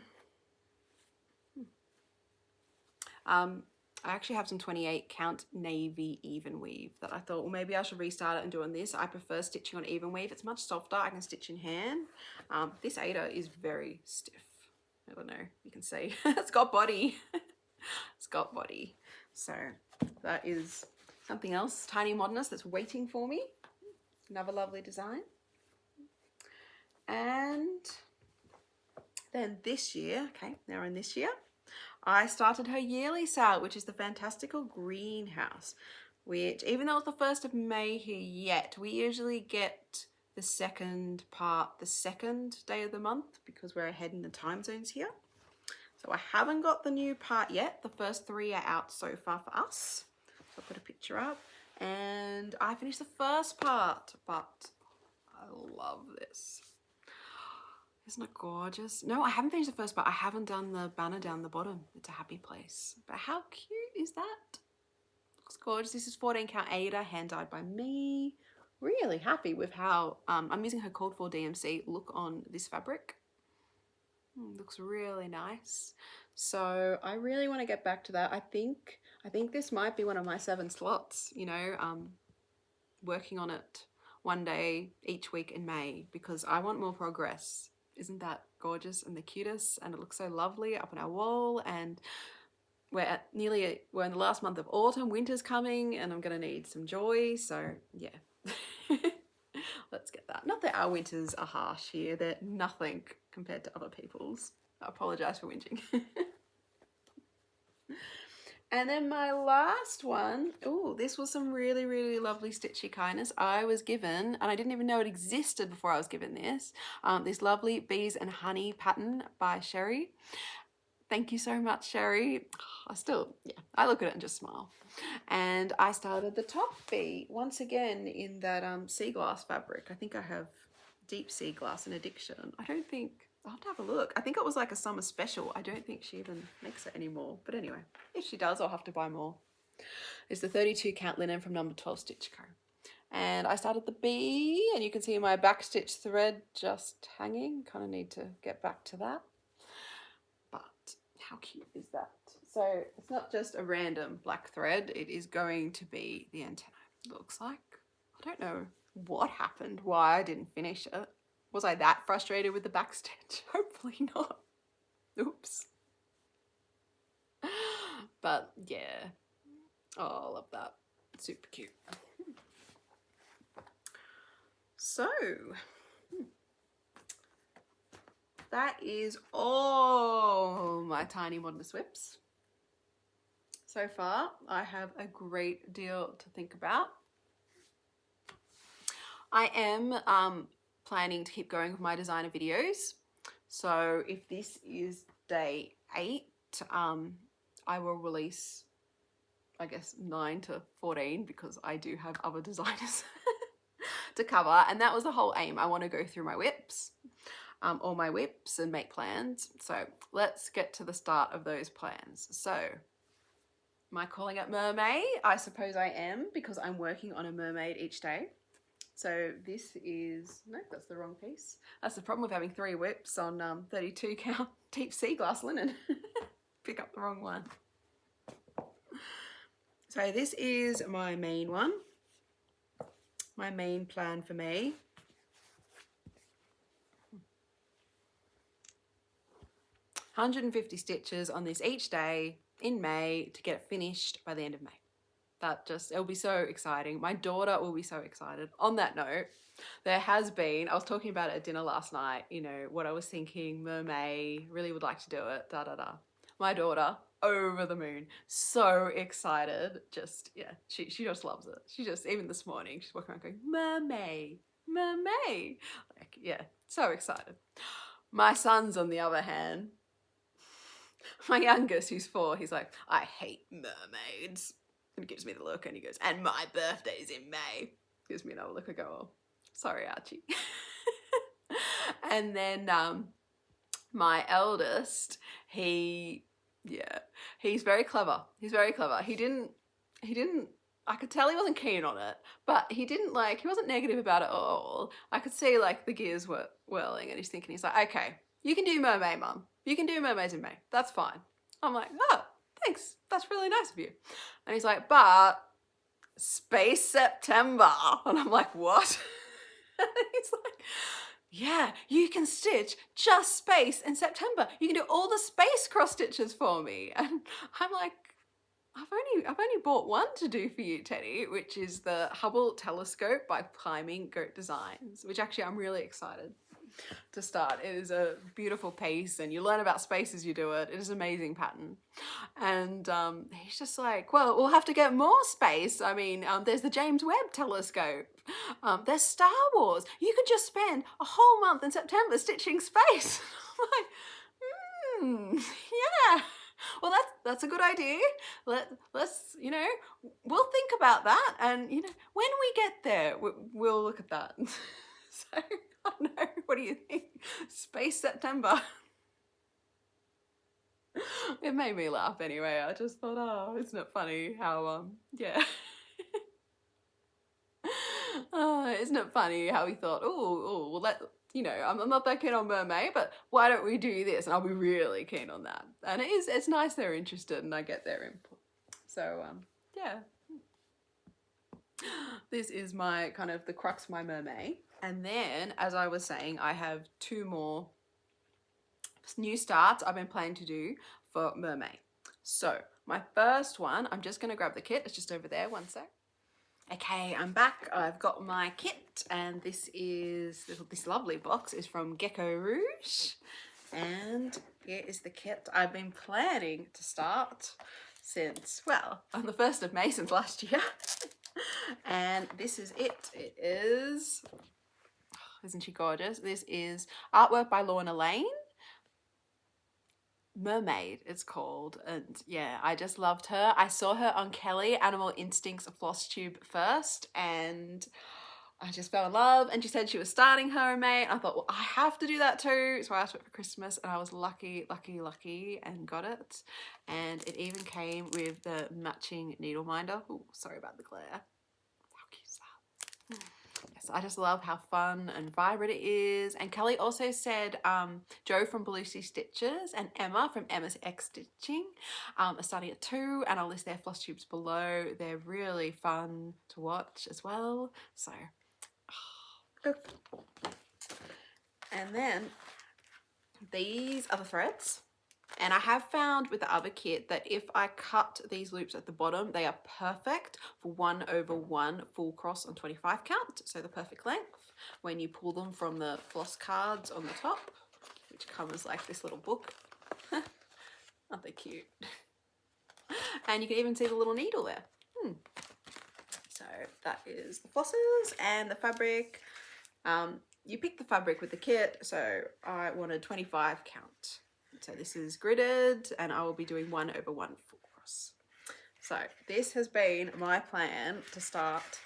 I actually have some 28 count navy Evenweave that I thought, well, maybe I should restart it and do on this. I prefer stitching on Evenweave. It's much softer. I can stitch in hand. This Aida is very stiff. I don't know, you can see. It's got body. It's got body. So that is something else, Tiny Modernist, that's waiting for me. Another lovely design. And then this year, okay, now we're in this year, I started her yearly sale, which is the Fantastical Greenhouse, which, even though it's the 1st of May here yet, we usually get the second part, the second day of the month, because we're ahead in the time zones here. So I haven't got the new part yet. The first 3 are out so far for us. So I'll put a picture up. And I finished the first part, but I love this. Isn't it gorgeous? No, I haven't finished the first part. I haven't done the banner down the bottom. It's a happy place. But how cute is that? Looks gorgeous. This is 14 count Aida, hand dyed by me. really happy with how I'm using her called for DMC look on this fabric. Looks really nice. So I really want to get back to that. I think this might be one of my 7 slots, you know, working on it one day each week in May, because I want more progress. Isn't that gorgeous and the cutest? And it looks so lovely up on our wall, and we're in the last month of autumn, winter's coming, and I'm gonna need some joy. So yeah. Let's get that. Not that our winters are harsh here, they're nothing compared to other people's. I apologize for whinging. And then my last one, oh, this was some really, really lovely stitchy kindness. I was given, and I didn't even know it existed before I was given this lovely Bees and Honey pattern by Sherry. Thank you so much, Sherry. I look at it and just smile. And I started the top bee once again in that Seaglass fabric. I think I have deep Seaglass in Addiction. I'll have to have a look. I think it was like a summer special. I don't think she even makes it anymore. But anyway, if she does, I'll have to buy more. It's the 32 count linen from number 12 Stitch Co. And I started the bee, and you can see my backstitch thread just hanging. Kind of need to get back to that. But how cute is that? So it's not just a random black thread. It is going to be the antenna, it looks like. I don't know what happened, why I didn't finish it. Was I that frustrated with the backstitch? Hopefully not. Oops. But yeah. Oh, I love that. Super cute. So, that is all my tiny Modernist WIPs. So far, I have a great deal to think about. I am planning to keep going with my designer videos. So if this is day 8, I will release, I guess, 9 to 14, because I do have other designers to cover. And that was the whole aim. I want to go through my WIPs, all my WIPs, and make plans. So let's get to the start of those plans. So am I calling it MerMay? I suppose I am, because I'm working on a mermaid each day. So this is, no, that's the wrong piece. That's the problem with having 3 WIPs on 32 count deep Seaglass linen. Pick up the wrong one. So this is my main one. My main plan for May. $150 stitches on this each day in May to get it finished by the end of May. It'll be so exciting. My daughter will be so excited. On that note, there has been, I was talking about it at dinner last night, you know, what I was thinking, MerMay, really would like to do it, My daughter, over the moon, so excited. Just, yeah, she just loves it. She just, even this morning, she's walking around going, MerMay, MerMay. Like, yeah, so excited. My son's, on the other hand, my youngest, who's 4, he's like, I hate mermaids. And he gives me the look and he goes, and my birthday's in May. Gives me another look. I go, oh, sorry, Archie. And then my eldest, he's very clever. He's very clever. He didn't, I could tell he wasn't keen on it, but he wasn't negative about it at all. I could see like the gears were whirling, and he's like, okay, you can do MerMay, Mum. You can do mermaids in May. That's fine. I'm like, oh, thanks. That's really nice of you. And he's like, but Space September. And I'm like, what? And he's like, yeah, you can stitch just space in September. You can do all the space cross stitches for me. And I'm like, I've only bought one to do for you, Teddy, which is the Hubble Telescope by Climbing Goat Designs, which actually I'm really excited to start. It is a beautiful piece, and you learn about space as you do it. It is an amazing pattern. And he's just like, well, we'll have to get more space. I mean, there's the James Webb Telescope. There's Star Wars. You could just spend a whole month in September stitching space. I'm like, yeah. Well, that's a good idea. Let's, you know, we'll think about that. And, you know, when we get there, we'll look at that. So, I don't know, what do you think? Space September. It made me laugh anyway. I just thought, oh, isn't it funny how, yeah. Isn't it funny how he thought, oh, well, I'm not that keen on MerMay, but why don't we do this? And I'll be really keen on that. And it's nice they're interested and I get their input. So, yeah. This is my kind of the crux of my MerMay. And then, as I was saying, I have 2 more new starts I've been planning to do for MerMay. So, my first one, I'm just going to grab the kit. It's just over there, one sec. Okay, I'm back. I've got my kit, and this lovely box is from Gecko Rouge, and here is the kit I've been planning to start since, well, on the 1st of May since last year. And this is it. It is, isn't she gorgeous? This is artwork by Lorna Lane. Mermaid it's called, and yeah, I just loved her. I saw her on Kelly Animal Instincts Flosstube first, and I just fell in love, and she said she was starting her in May, and I thought, well, I have to do that too. So I asked for it for Christmas, and I was lucky and got it. And it even came with the matching needle minder. Oh, sorry about the glare. How cute is that? Yes, I just love how fun and vibrant it is. And Kelly also said Joe from Lindy Stitches and Emma from Emma's X Stitching are starting at 2, and I'll list their floss tubes below. They're really fun to watch as well. So, and then these are the threads. And I have found with the other kit that if I cut these loops at the bottom, they are perfect for 1/1 full cross on 25 count. So the perfect length when you pull them from the floss cards on the top, which come as like this little book. Aren't they cute? And you can even see the little needle there. So that is the flosses and the fabric. You pick the fabric with the kit, so I wanted 25 count. So this is gridded, and I will be doing 1/1 full cross. So this has been my plan to start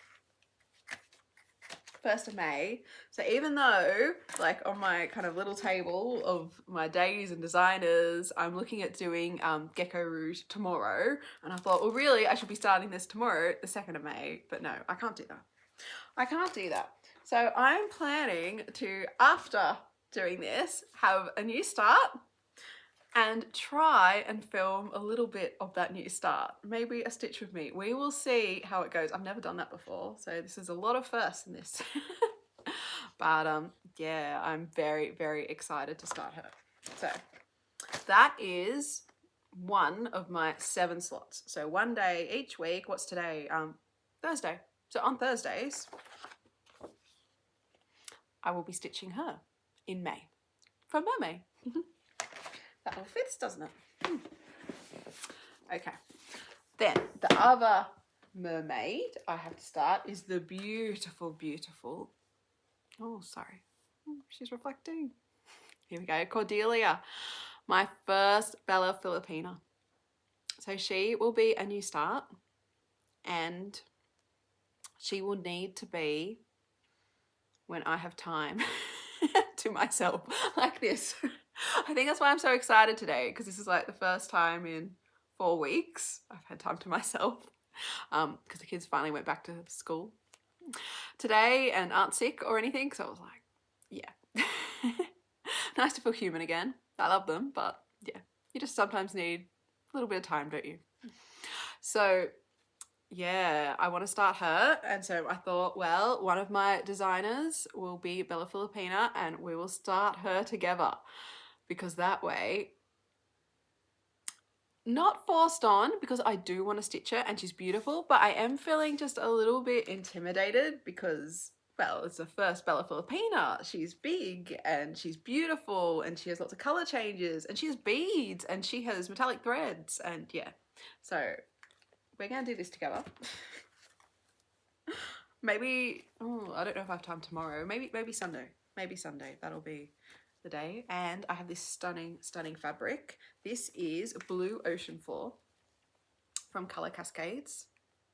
1st of May. So even though, like, on my kind of little table of my days and designers, I'm looking at doing Gecko Rouge tomorrow, and I thought, well, really, I should be starting this tomorrow, the 2nd of May, but no, I can't do that. I can't do that. So I'm planning to, after doing this, have a new start and try and film a little bit of that new start. Maybe a stitch with me. We will see how it goes. I've never done that before, so this is a lot of firsts in this. But yeah, I'm very, very excited to start her. So that is one of my 7 slots. So 1 day each week. What's today? Thursday. So on Thursdays, I will be stitching her in May from MerMay. That all fits, doesn't it? Okay. Then the other mermaid I have to start is the beautiful, beautiful, oh, sorry. She's reflecting. Here we go. Cordelia, my first Bella Filipina. So she will be a new start, and she will need to be when I have time to myself like this. I think that's why I'm so excited today, because this is like the first time in 4 weeks I've had time to myself, because the kids finally went back to school today and aren't sick or anything. So I was like, yeah. Nice to feel human again. I love them, but yeah, you just sometimes need a little bit of time, don't you? So yeah, I want to start her, and so I thought, well, one of my designers will be Bella Filipina, and we will start her together, because that way, not forced on, because I do want to stitch her and she's beautiful, but I am feeling just a little bit intimidated because, well, it's the first Bella Filipina. She's big and she's beautiful and she has lots of color changes and she has beads and she has metallic threads, and yeah, so we're gonna do this together. Maybe, oh, I don't know if I have time tomorrow. Maybe Sunday. Maybe Sunday. That'll be the day. And I have this stunning, stunning fabric. This is Blue Ocean Floor from Color Cascades.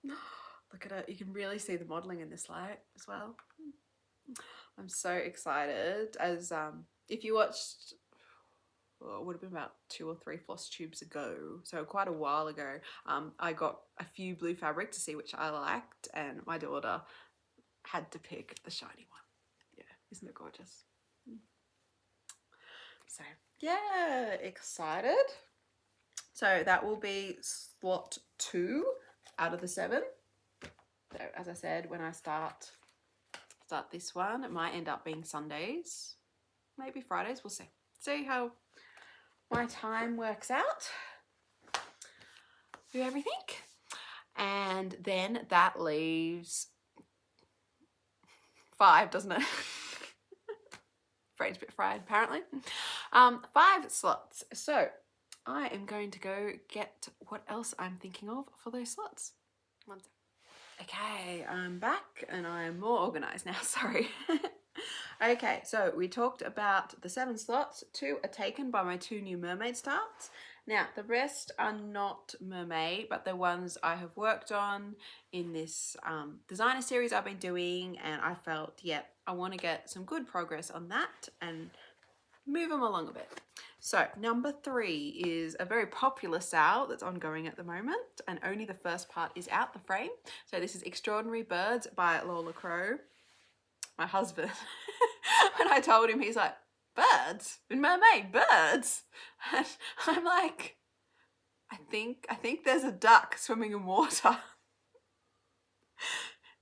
Look at it. You can really see the modeling in this light as well. I'm so excited. As if you watched, well, it would have been about 2 or 3 floss tubes ago, so quite a while ago, I got a few blue fabric to see which I liked, and my daughter had to pick the shiny one. Yeah, isn't it gorgeous? So yeah, excited. So that will be slot 2 out of the 7. So as I said, when I start this one, it might end up being Sundays, maybe Fridays, we'll see. See how my time works out. Do everything. And then that leaves 5, doesn't it? Brain's a bit fried, apparently. 5 slots. So I am going to go get what else I'm thinking of for those slots. One sec. Okay, I'm back and I am more organized now, sorry. Okay, so we talked about the 7 slots. 2 are taken by my 2 new mermaid starts. Now, the rest are not mermaid, but they're ones I have worked on in this designer series I've been doing, and I felt, yeah, I want to get some good progress on that and move them along a bit. So number 3 is a very popular sale that's ongoing at the moment, and only the first part is out the frame. So this is Extraordinary Birds by Lola Crow. My husband, when I told him, he's like, birds? In mermaid, birds? And I'm like, I think there's a duck swimming in water.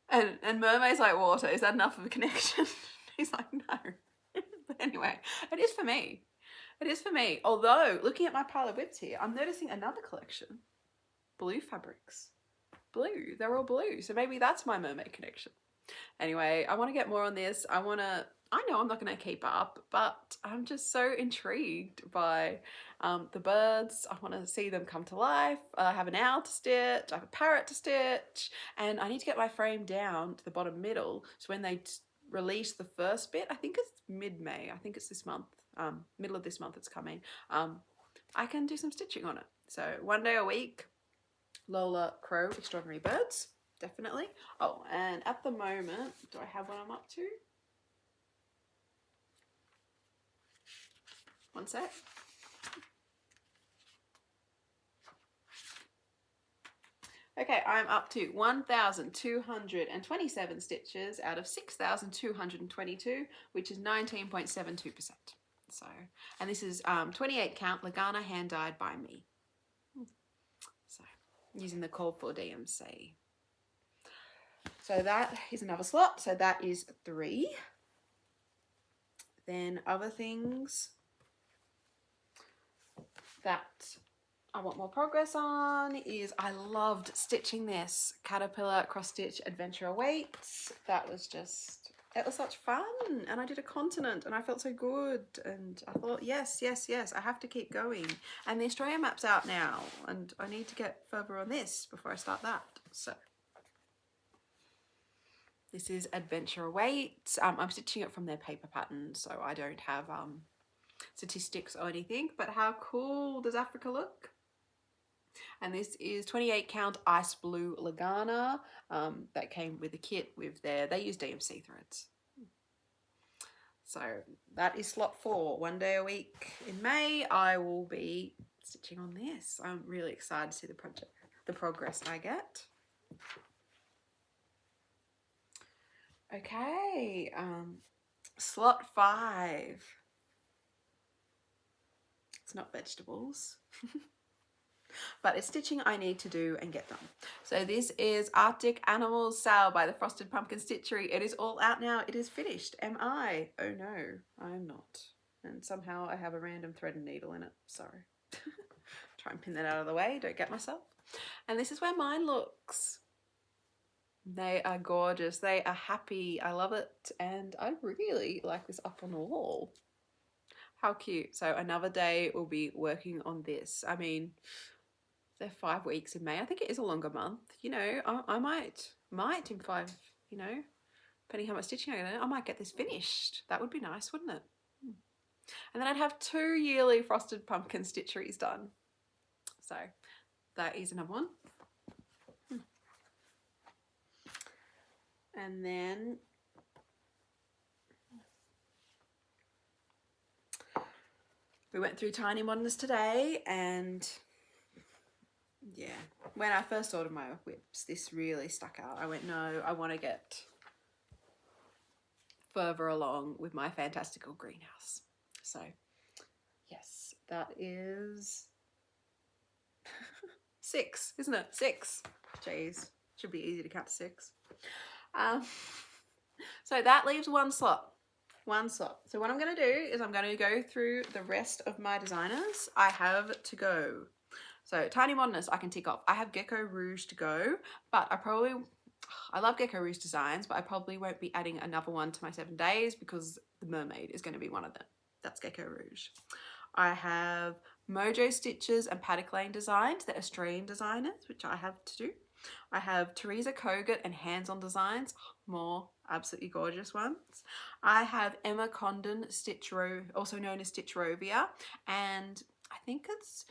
And mermaid's like water. Is that enough of a connection? He's like, no. But anyway, it is for me. It is for me. Although, looking at my pile of WIPS here, I'm noticing another collection. Blue fabrics. Blue. They're all blue. So maybe that's my mermaid connection. Anyway, I want to get more on this. I know I'm not going to keep up, but I'm just so intrigued by the birds. I want to see them come to life. I have an owl to stitch. I have a parrot to stitch. And I need to get my frame down to the bottom middle. So when they release the first bit, I think it's mid-May. I think it's this month. Middle of this month it's coming. I can do some stitching on it. So 1 day a week, Lola Crow Extraordinary Birds, definitely. Oh, and at the moment, do I have what I'm up to? One sec. Okay, I'm up to 1,227 stitches out of 6,222, which is 19.72%. So, and this is 28 count Lugana hand dyed by me. So, using the call for DMC. So that is another slot. So that is 3. Then other things that I want more progress on is I loved stitching this Caterpillar cross stitch Adventure Awaits. That was just, it was such fun, and I did a continent and I felt so good, and I thought yes, I have to keep going. And the Australia map's out now and I need to get further on this before I start that. So this is Adventure Awaits. I'm stitching it from their paper pattern, so I don't have statistics or anything, but how cool does Africa look? And this is 28 count ice blue Lugana that came with a kit with they use DMC threads. So that is slot 4. 1 day a week in May, I will be stitching on this. I'm really excited to see the progress I get. Okay, slot 5. It's not vegetables. But it's stitching I need to do and get done. So this is Arctic Animals Sale by the Frosted Pumpkin Stitchery. It is all out now. It is finished. Am I? Oh no, I am not. And somehow I have a random thread and needle in it. Sorry. Try and pin that out of the way. Don't get myself. And this is where mine looks. They are gorgeous. They are happy. I love it. And I really like this up on the wall. How cute. So another day we'll be working on this. I mean, they're 5 weeks in May. I think it is a longer month. You know, I might in 5, you know, depending how much stitching I get, I might get this finished. That would be nice, wouldn't it? And then I'd have 2 yearly Frosted Pumpkin Stitcheries done. So that is another one. And then we went through Tiny Modernist today, and yeah, when I first ordered my WIPS, this really stuck out. I went, no, I want to get further along with my fantastical greenhouse. So yes, that is 6, isn't it? 6. Jeez, should be easy to count to 6. So that leaves one slot. So what I'm going to do is I'm going to go through the rest of my designers I have to go. So Tiny Modernist I can tick off. I have Gecko Rouge to go, but I love Gecko Rouge designs, but I probably won't be adding another one to my 7 days because the mermaid is going to be one of them. That's Gecko Rouge. I have Mojo Stitches and Paddock Lane designs. They're Australian designers, which I have to do. I have Teresa Kogut and Hands-On Designs, more absolutely gorgeous ones. I have Emma Condon also known as Stitch Rovia, and I think it's,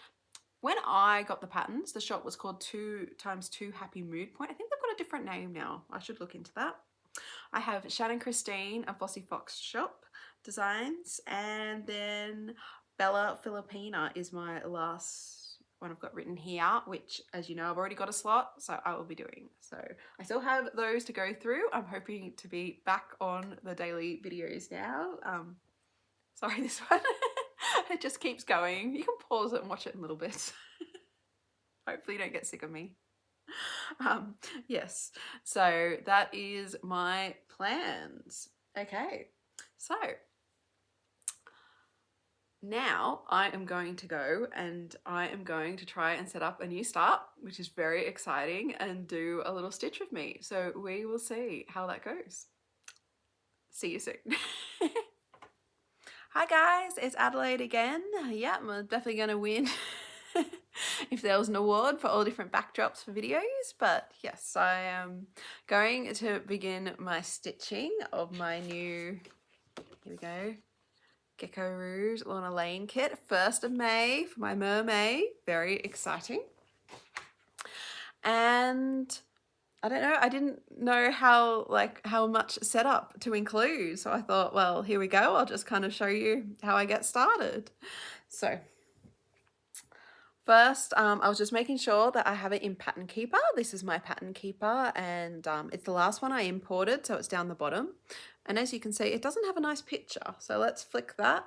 when I got the patterns, the shop was called 2x2 Happy Mood Point. I think they've got a different name now. I should look into that. I have Shannon Christine and Flossy Fox Shop designs, and then Bella Filipina is my last one I've got written here, which, as you know, I've already got a slot, so I will be doing. So I still have those to go through. I'm hoping to be back on the daily videos now. Sorry, this one. It just keeps going. You can pause it and watch it in a little bit. Hopefully you don't get sick of me. Yes, so that is my plans. Okay, so now I am going to go and I am going to try and set up a new start, which is very exciting, and do a little stitch with me. So we will see how that goes. See you soon. Hi guys, it's Adelaide again. Yeah, I'm definitely going to win if there was an award for all different backdrops for videos. But yes, I am going to begin my stitching of my new, here we go, Gecko Rouge Lorna Lane kit, 1st of May for my MerMay. Very exciting. And I don't know, I didn't know how much setup to include. So I thought, well, here we go. I'll just kind of show you how I get started. So first, I was just making sure that I have it in Pattern Keeper. This is my Pattern Keeper, and it's the last one I imported, so it's down the bottom. And as you can see, it doesn't have a nice picture. So let's flick that.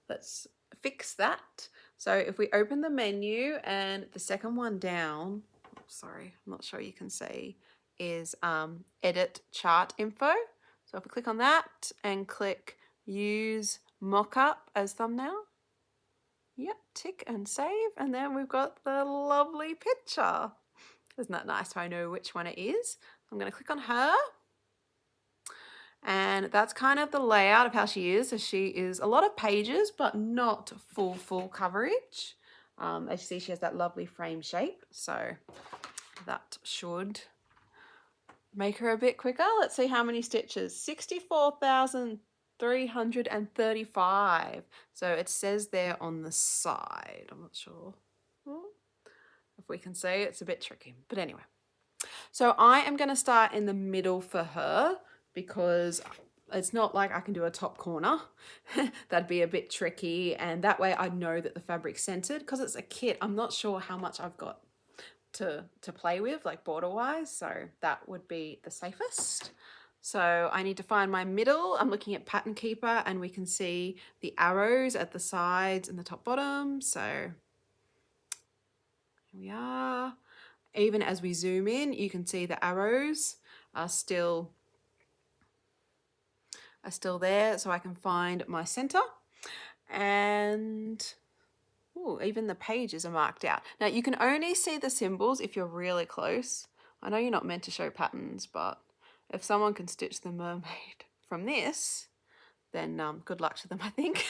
Let's fix that. So if we open the menu and the second one down, oh, sorry, I'm not sure you can see, is Edit Chart Info. So if we click on that and click Use Mockup as thumbnail, yep, tick and save, and then we've got the lovely picture. Isn't that nice? So I know which one it is. I'm going to click on her, and that's kind of the layout of how she is. So she is a lot of pages, but not full coverage. As you see, she has that lovely frame shape, so that should make her a bit quicker. Let's see how many stitches. 64,335. So it says there on the side. I'm not sure if we can see. It's a bit tricky, but anyway. So I am going to start in the middle for her because it's not like I can do a top corner. That'd be a bit tricky, and that way I know that the fabric's centered. Because it's a kit, I'm not sure how much I've got to play with, like border wise, so that would be the safest. So I need to find my middle. I'm looking at Pattern Keeper, and we can see the arrows at the sides and the top bottom. So here we are. Even as we zoom in, you can see the arrows are still there, so I can find my center. And ooh, even the pages are marked out. Now you can only see the symbols if you're really close. I know you're not meant to show patterns, but if someone can stitch the mermaid from this, then good luck to them, I think.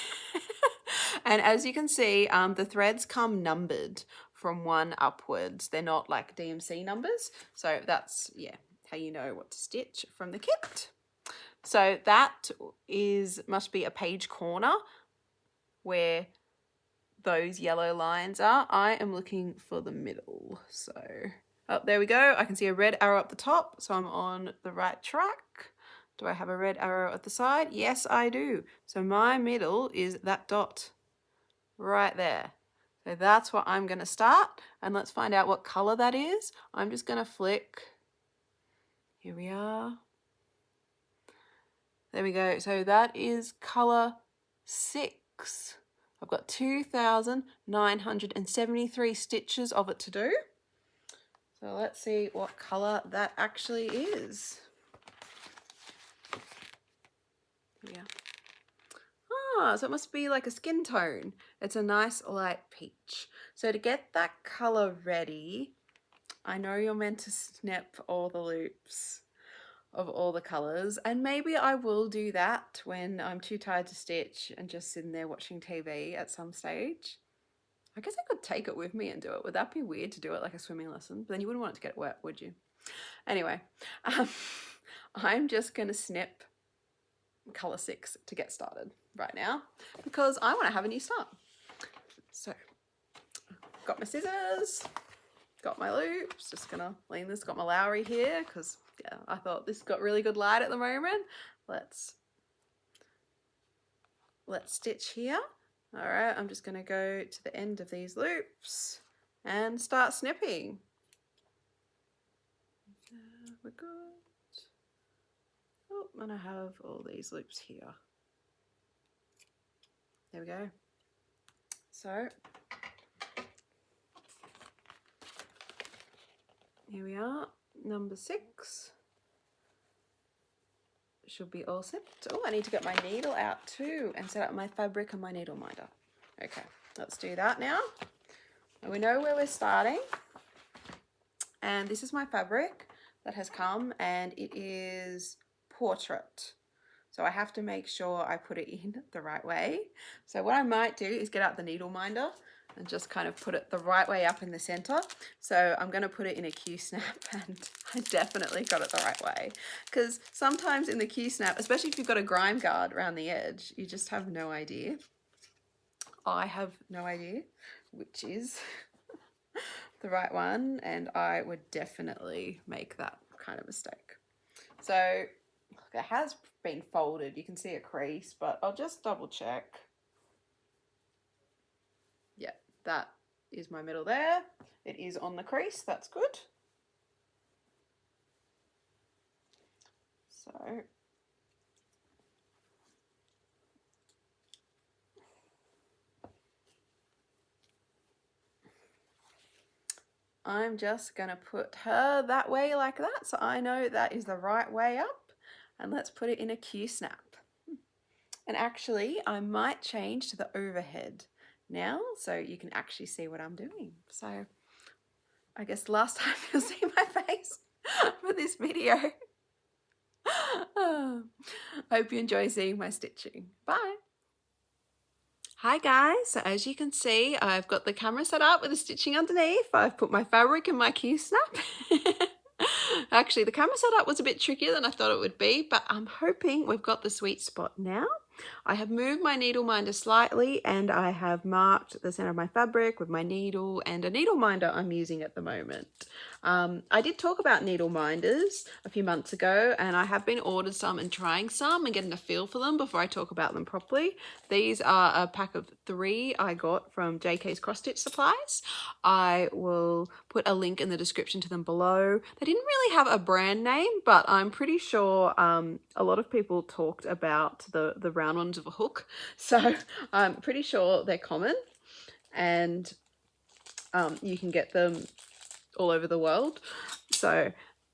And as you can see, the threads come numbered from 1 upwards. They're not like DMC numbers. So that's, yeah, how you know what to stitch from the kit. So that must be a page corner where those yellow lines are. I am looking for the middle. So, oh, there we go. I can see a red arrow up the top, so I'm on the right track. Do I have a red arrow at the side? Yes, I do. So my middle is that dot right there. So that's what I'm going to start, and let's find out what color that is. I'm just going to flick. Here we are. There we go. So that is color 6. I've got 2,973 stitches of it to do. So let's see what color that actually is. Here we are. Ah, so it must be like a skin tone. It's a nice light peach. So to get that color ready, I know you're meant to snip all the loops of all the colors, and maybe I will do that when I'm too tired to stitch and just sitting there watching TV at some stage. I guess I could take it with me and do it. Would that be weird to do it like a swimming lesson? But then you wouldn't want it to get wet, would you? Anyway, I'm just gonna snip color 6 to get started right now because I want to have a new start. So got my scissors, got my loops, just gonna lean this, got my Lowry here because yeah, I thought this got really good light at the moment. Let's stitch here. All right, I'm just gonna go to the end of these loops and start snipping. We're good. Oh, and I have all these loops here. There we go. So here we are, number 6. Should be all snipped. Oh, I need to get my needle out too and set up my fabric and my needle minder. Okay, let's do that now. And we know where we're starting. And this is my fabric that has come, and it is portrait. So I have to make sure I put it in the right way. So what I might do is get out the needle minder and just kind of put it the right way up in the center. So I'm going to put it in a Q-snap, and I definitely got it the right way. Because sometimes in the Q-snap, especially if you've got a grime guard around the edge, you just have no idea. I have no idea which is the right one, and I would definitely make that kind of mistake. So it has been folded, you can see a crease, but I'll just double check. Yeah, that is my middle there. It is on the crease, that's good. So I'm just gonna put her that way like that, so I know that is the right way up, and let's put it in a Q-snap. And actually I might change to the overhead now so you can actually see what I'm doing. So I guess the last time you'll see my face for this video. I hope you enjoy seeing my stitching. Bye. Hi guys, so as you can see, I've got the camera set up with the stitching underneath. I've put my fabric in my Q-snap. Actually, the camera setup was a bit trickier than I thought it would be, but I'm hoping we've got the sweet spot now. I have moved my needle minder slightly, and I have marked the center of my fabric with my needle and a needle minder I'm using at the moment. I did talk about needle minders a few months ago, and I have been ordered some and trying some and getting a feel for them before I talk about them properly. These are a pack of 3 I got from JK's Cross Stitch Supplies. I will put a link in the description to them below. They didn't really have a brand name, but I'm pretty sure a lot of people talked about the round ones with a hook, so I'm pretty sure they're common, and you can get them all over the world. So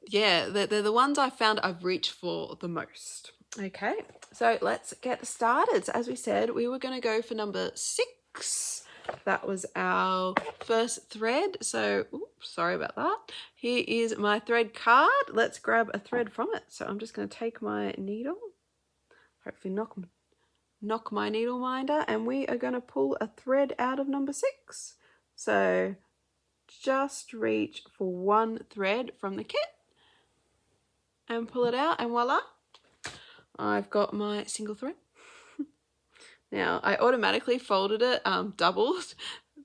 yeah, they're the ones I found I've reached for the most. Okay, so let's get started. So as we said, we were going to go for number 6. That was our first thread. So oops, sorry about that. Here is my thread card. Let's grab a thread from it. So I'm just going to take my needle, hopefully knock my needle minder, and we are going to pull a thread out of number 6. So just reach for one thread from the kit and pull it out, and voila, I've got my single thread. Now I automatically folded it doubled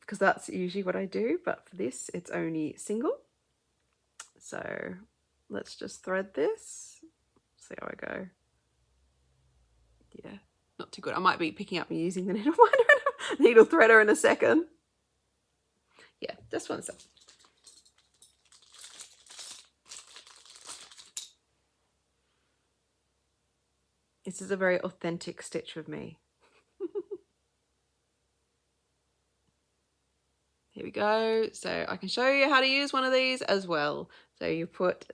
because that's usually what I do, but for this it's only single. So let's just thread this, see how I go. Yeah, not too good. I might be picking up and using the needle minder, needle threader in a second. Yeah, just 1 second. This is a very authentic stitch with me. Here we go. So I can show you how to use one of these as well. So you put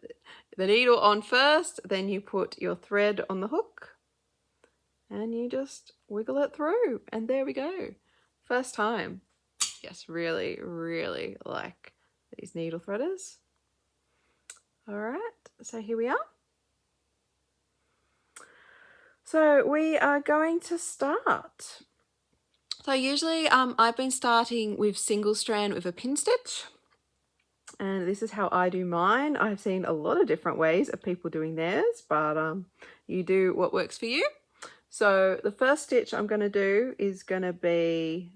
the needle on first, then you put your thread on the hook and you just wiggle it through, and there we go. First time. Yes, really, really like these needle threaders. All right, so here we are. So we are going to start. So usually I've been starting with single strand with a pin stitch, and this is how I do mine. I've seen a lot of different ways of people doing theirs, but you do what works for you. So the first stitch I'm going to do is going to be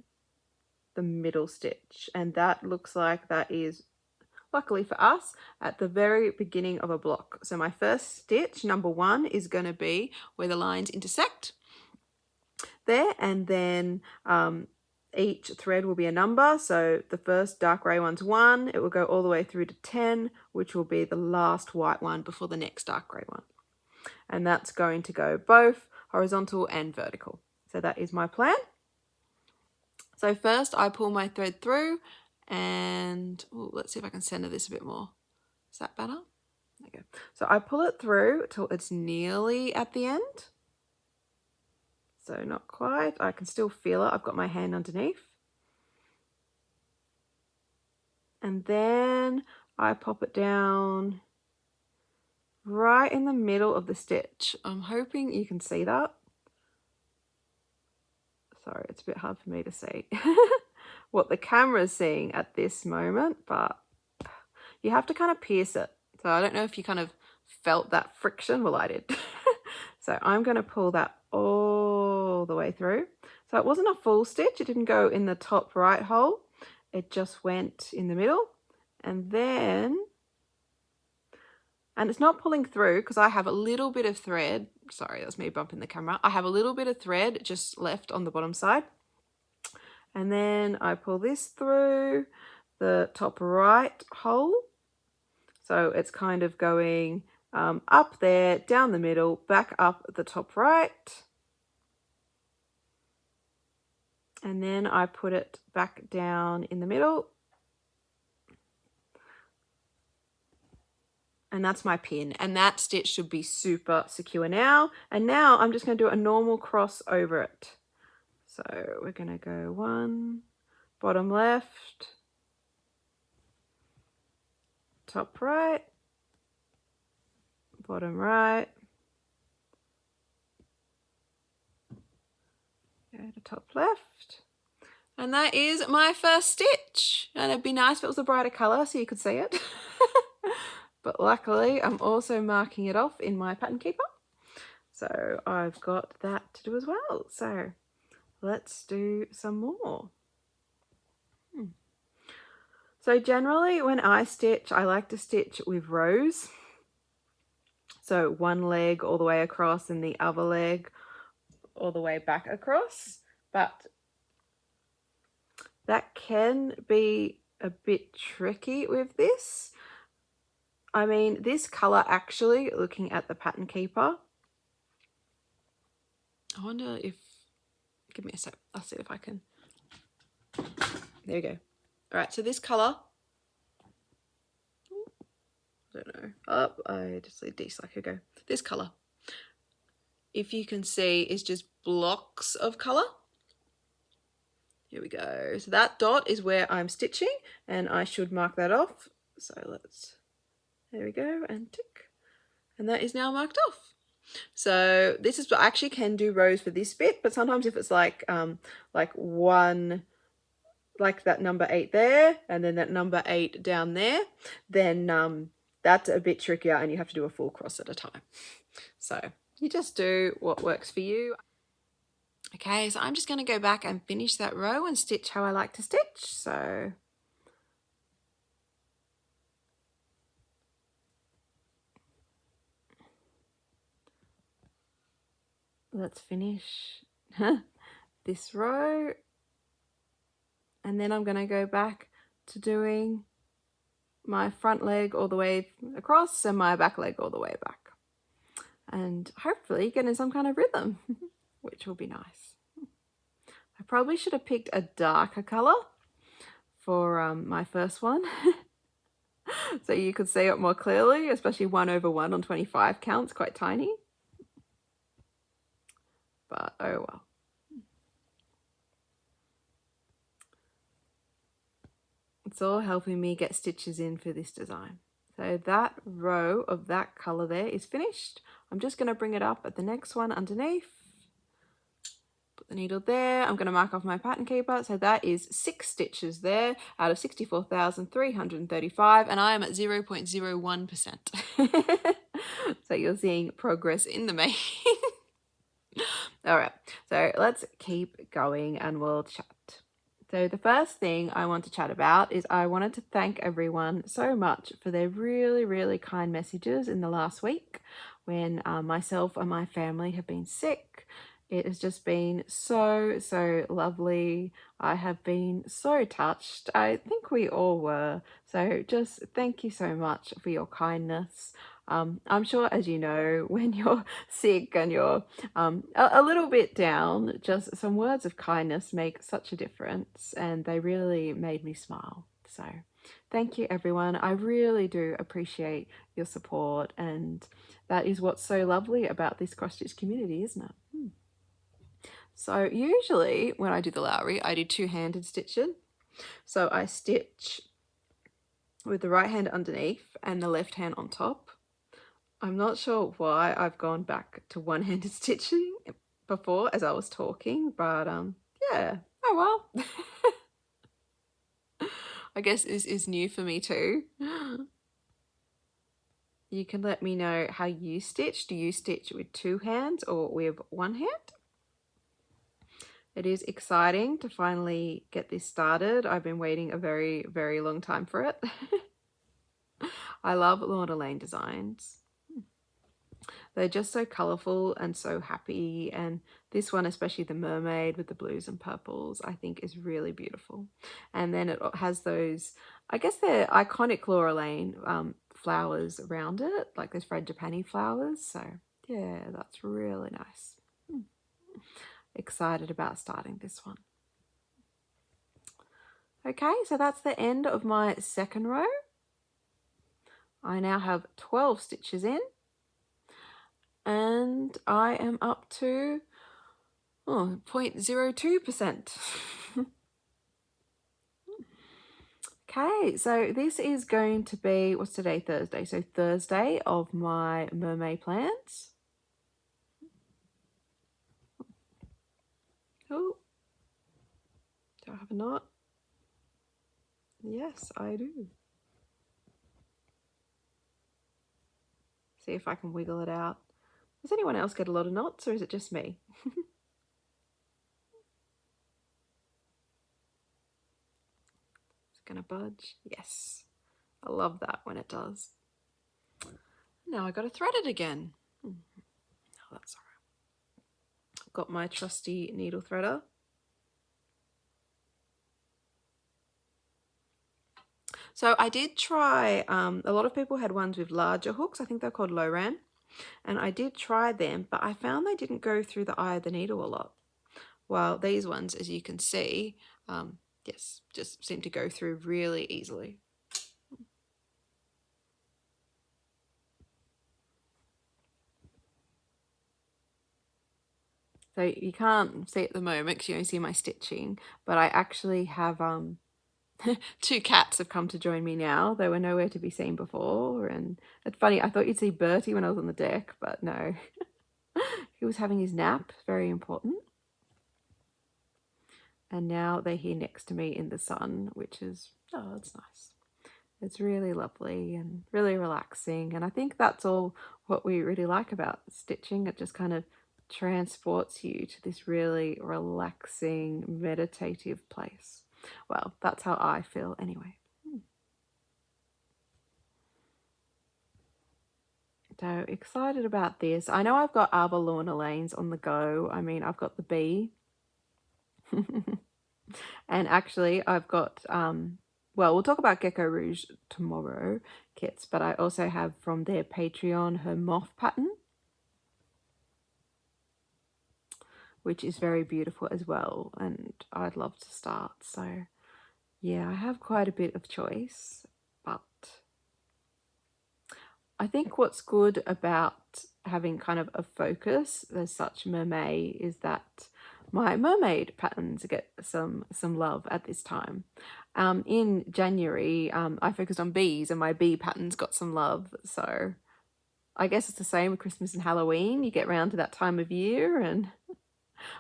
the middle stitch, and that looks like that is, luckily for us, at the very beginning of a block. So my first stitch, number 1, is going to be where the lines intersect there, and then each thread will be a number. So the first dark grey one's 1, it will go all the way through to 10, which will be the last white one before the next dark grey one. And that's going to go both horizontal and vertical. So that is my plan. So first I pull my thread through, and let's see if I can center this a bit more. Is that better? There you go. So I pull it through till it's nearly at the end. So not quite, I can still feel it. I've got my hand underneath. And then I pop it down right in the middle of the stitch. I'm hoping you can see that. Sorry, it's a bit hard for me to see what the camera's seeing at this moment, but you have to kind of pierce it. So I don't know if you kind of felt that friction. Well, I did. So I'm going to pull that all the way through. So it wasn't a full stitch. It didn't go in the top right hole. It just went in the middle. And then, and it's not pulling through because I have a little bit of thread. Sorry, that's me bumping the camera. I have a little bit of thread just left on the bottom side. And then I pull this through the top right hole. So it's kind of going up there, down the middle, back up the top right. And then I put it back down in the middle. And that's my pin. And that stitch should be super secure now. And now I'm just going to do a normal cross over it. So we're going to go 1, bottom left, top right, bottom right, go to top left. And that is my first stitch. And it'd be nice if it was a brighter colour so you could see it. But luckily I'm also marking it off in my pattern keeper. So I've got that to do as well. So let's do some more. So generally when I stitch, I like to stitch with rows. So one leg all the way across and the other leg all the way back across. But that can be a bit tricky with this. I mean, this colour actually, looking at the pattern keeper, I wonder if, give me a sec, I'll see if I can, there we go. All right, so this colour, I don't know, I just leave these like, here we go. This colour, if you can see, is just blocks of colour. Here we go. So that dot is where I'm stitching, and I should mark that off. So let's, there we go, and tick. And that is now marked off. So this is, I actually can do rows for this bit, but sometimes if it's like one, like that number 8 there, and then that number 8 down there, then that's a bit trickier and you have to do a full cross at a time. So you just do what works for you. Okay, so I'm just going to go back and finish that row and stitch how I like to stitch. So let's finish this row, and then I'm going to go back to doing my front leg all the way across and my back leg all the way back. and hopefully get in some kind of rhythm, which will be nice. I probably should have picked a darker color for my first one so you could see it more clearly, especially 1/1 on 25 counts, quite tiny. But oh well. It's all helping me get stitches in for this design. So that row of that color there is finished. I'm just going to bring it up at the next one underneath. Put the needle there. I'm going to mark off my pattern keeper. So that is 6 stitches there out of 64,335, and I am at 0.01%. So you're seeing progress in the making. All right, so let's keep going and we'll chat. So the first thing I want to chat about is I wanted to thank everyone so much for their really, really kind messages in the last week when myself and my family have been sick. It has just been so, so lovely. I have been so touched. I think we all were. So just thank you so much for your kindness. I'm sure, as you know, when you're sick and you're a little bit down, just some words of kindness make such a difference, and they really made me smile. So thank you, everyone. I really do appreciate your support, and that is what's so lovely about this cross-stitch community, isn't it? So usually when I do the Lowry, I do two-handed stitching. So I stitch with the right hand underneath and the left hand on top. I'm not sure why I've gone back to one-handed stitching before as I was talking, but yeah, oh well. I guess this is new for me too. You can let me know how you stitch. Do you stitch with two hands or with one hand? It is exciting to finally get this started. I've been waiting a very, very long time for it. I love Lorna Lane designs. They're just so colourful and so happy, and this one, especially the mermaid with the blues and purples, I think is really beautiful. And then it has those, I guess they're iconic Laura Lane flowers around it, like those frangipani flowers. So yeah, that's really nice. Excited about starting this one. Okay, so that's the end of my second row. I now have 12 stitches in, and I am up to 0.02%. Okay, so this is going to be, what's today, Thursday? So Thursday of my MerMay plans. Oh, do I have a knot? Yes, I do. See if I can wiggle it out. Does anyone else get a lot of knots, or is it just me? It's gonna budge. Yes, I love that when it does. Now I got to thread it again. Oh, that's all right. I've got my trusty needle threader. So I did try, a lot of people had ones with larger hooks. I think they're called Loran. And I did try them, but I found they didn't go through the eye of the needle a lot. While these ones, as you can see, yes, just seem to go through really easily. So you can't see at the moment because you only see my stitching, but I actually have 2 cats have come to join me now. They were nowhere to be seen before, and it's funny, I thought you'd see Bertie when I was on the deck, but no. He was having his nap, very important. And now they're here next to me in the sun, which is, oh, it's nice. It's really lovely and really relaxing, and I think that's all what we really like about stitching. It just kind of transports you to this really relaxing, meditative place. Well, that's how I feel anyway. So excited about this. I know I've got other Lorna Lanes on the go. I mean, I've got the bee. And actually I've got, well, we'll talk about Gecko Rouge tomorrow kits, but I also have from their Patreon her moth pattern. which is very beautiful as well, and I'd love to start. So yeah, I have quite a bit of choice, but I think what's good about having kind of a focus as such MerMay is that my mermaid patterns get some love at this time. In January, I focused on bees and my bee patterns got some love. So I guess it's the same with Christmas and Halloween. You get round to that time of year, and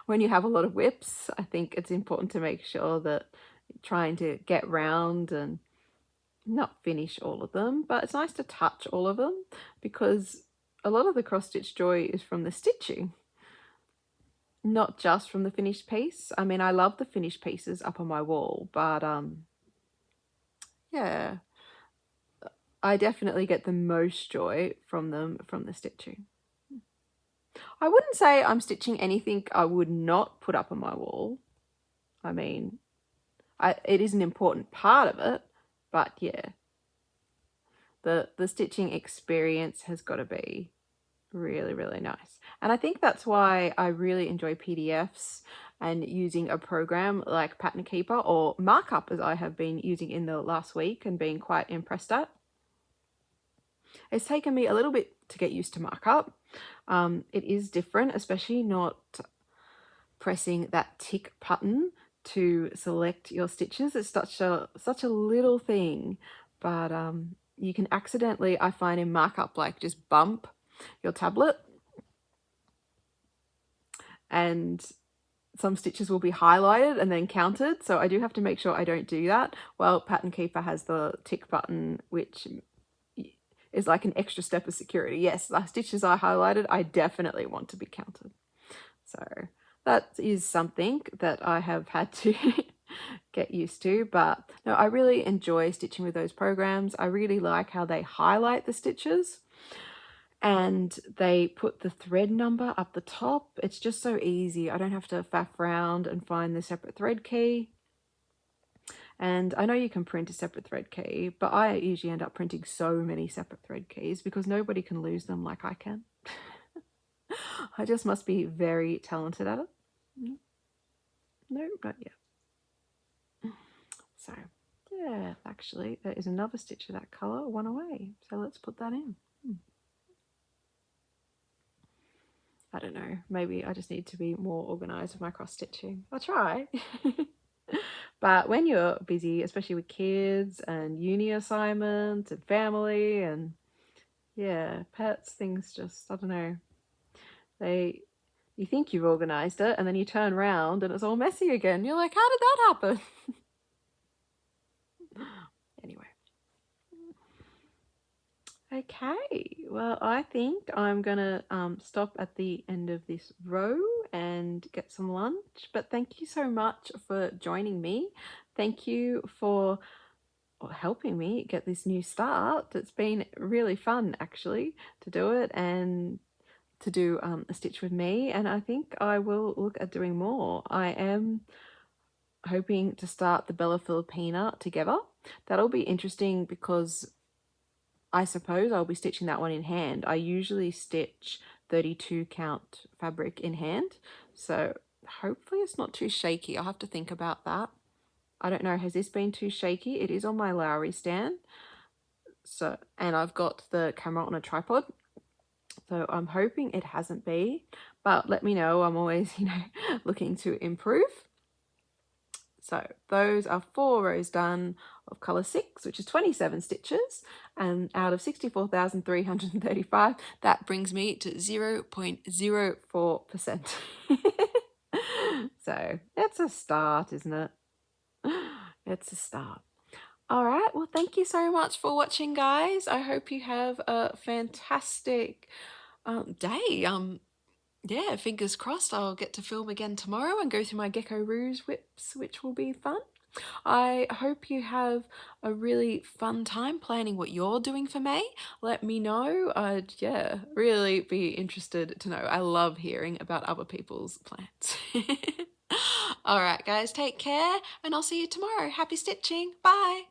when you have a lot of WIPS, I think it's important to make sure that you're trying to get round and not finish all of them, but it's nice to touch all of them because a lot of the cross stitch joy is from the stitching, not just from the finished piece. I mean, I love the finished pieces up on my wall, but yeah, I definitely get the most joy from them from the stitching. I wouldn't say I'm stitching anything I would not put up on my wall. I mean, it is an important part of it, but yeah, the stitching experience has got to be really, really nice. And I think that's why I really enjoy PDFs and using a program like Pattern Keeper or Markup, as I have been using in the last week and being quite impressed at. It's taken me a little bit to get used to Markup. It is different, especially not pressing that tick button to select your stitches. It's such a little thing, but you can accidentally, I find in Markup, like just bump your tablet and some stitches will be highlighted and then counted. So I do have to make sure I don't do that. Well, Pattern Keeper has the tick button, which is like an extra step of security. Yes, the stitches I highlighted, I definitely want to be counted. So that is something that I have had to get used to, but no, I really enjoy stitching with those programs. I really like how they highlight the stitches and they put the thread number up the top. It's just so easy. I don't have to faff around and find the separate thread key. And I know you can print a separate thread key, but I usually end up printing so many separate thread keys because nobody can lose them like I can. I just must be very talented at it. No, not yet. So yeah, actually there is another stitch of that colour, one away. So let's put that in. I don't know, maybe I just need to be more organised with my cross stitching. I'll try. But when you're busy, especially with kids and uni assignments and family and yeah, pets, things just, I don't know. You think you've organised it and then you turn around and it's all messy again. You're like, how did that happen? Anyway. Okay, well, I think I'm gonna stop at the end of this row and get some lunch, but thank you so much for joining me. Thank you for helping me get this new start. It's been really fun actually to do it and to do a stitch with me, and I think I will look at doing more. I am hoping to start the Bella Filipina together. That'll be interesting because I suppose I'll be stitching that one in hand. I usually stitch 32 count fabric in hand, so hopefully it's not too shaky. I'll have to think about that. I don't know, has this been too shaky? It is on my Lowry stand, so, and I've got the camera on a tripod, so I'm hoping it hasn't been, but let me know. I'm always, looking to improve. So those are 4 rows done of colour 6, which is 27 stitches, and out of 64,335, that brings me to 0.04%. So it's a start, isn't it? It's a start. All right, well, thank you so much for watching, guys. I hope you have a fantastic day. Yeah, fingers crossed I'll get to film again tomorrow and go through my Gecko Rouge WIPS, which will be fun. I hope you have a really fun time planning what you're doing for May. Let me know. I'd, really be interested to know. I love hearing about other people's plans. All right, guys, take care, and I'll see you tomorrow. Happy stitching. Bye.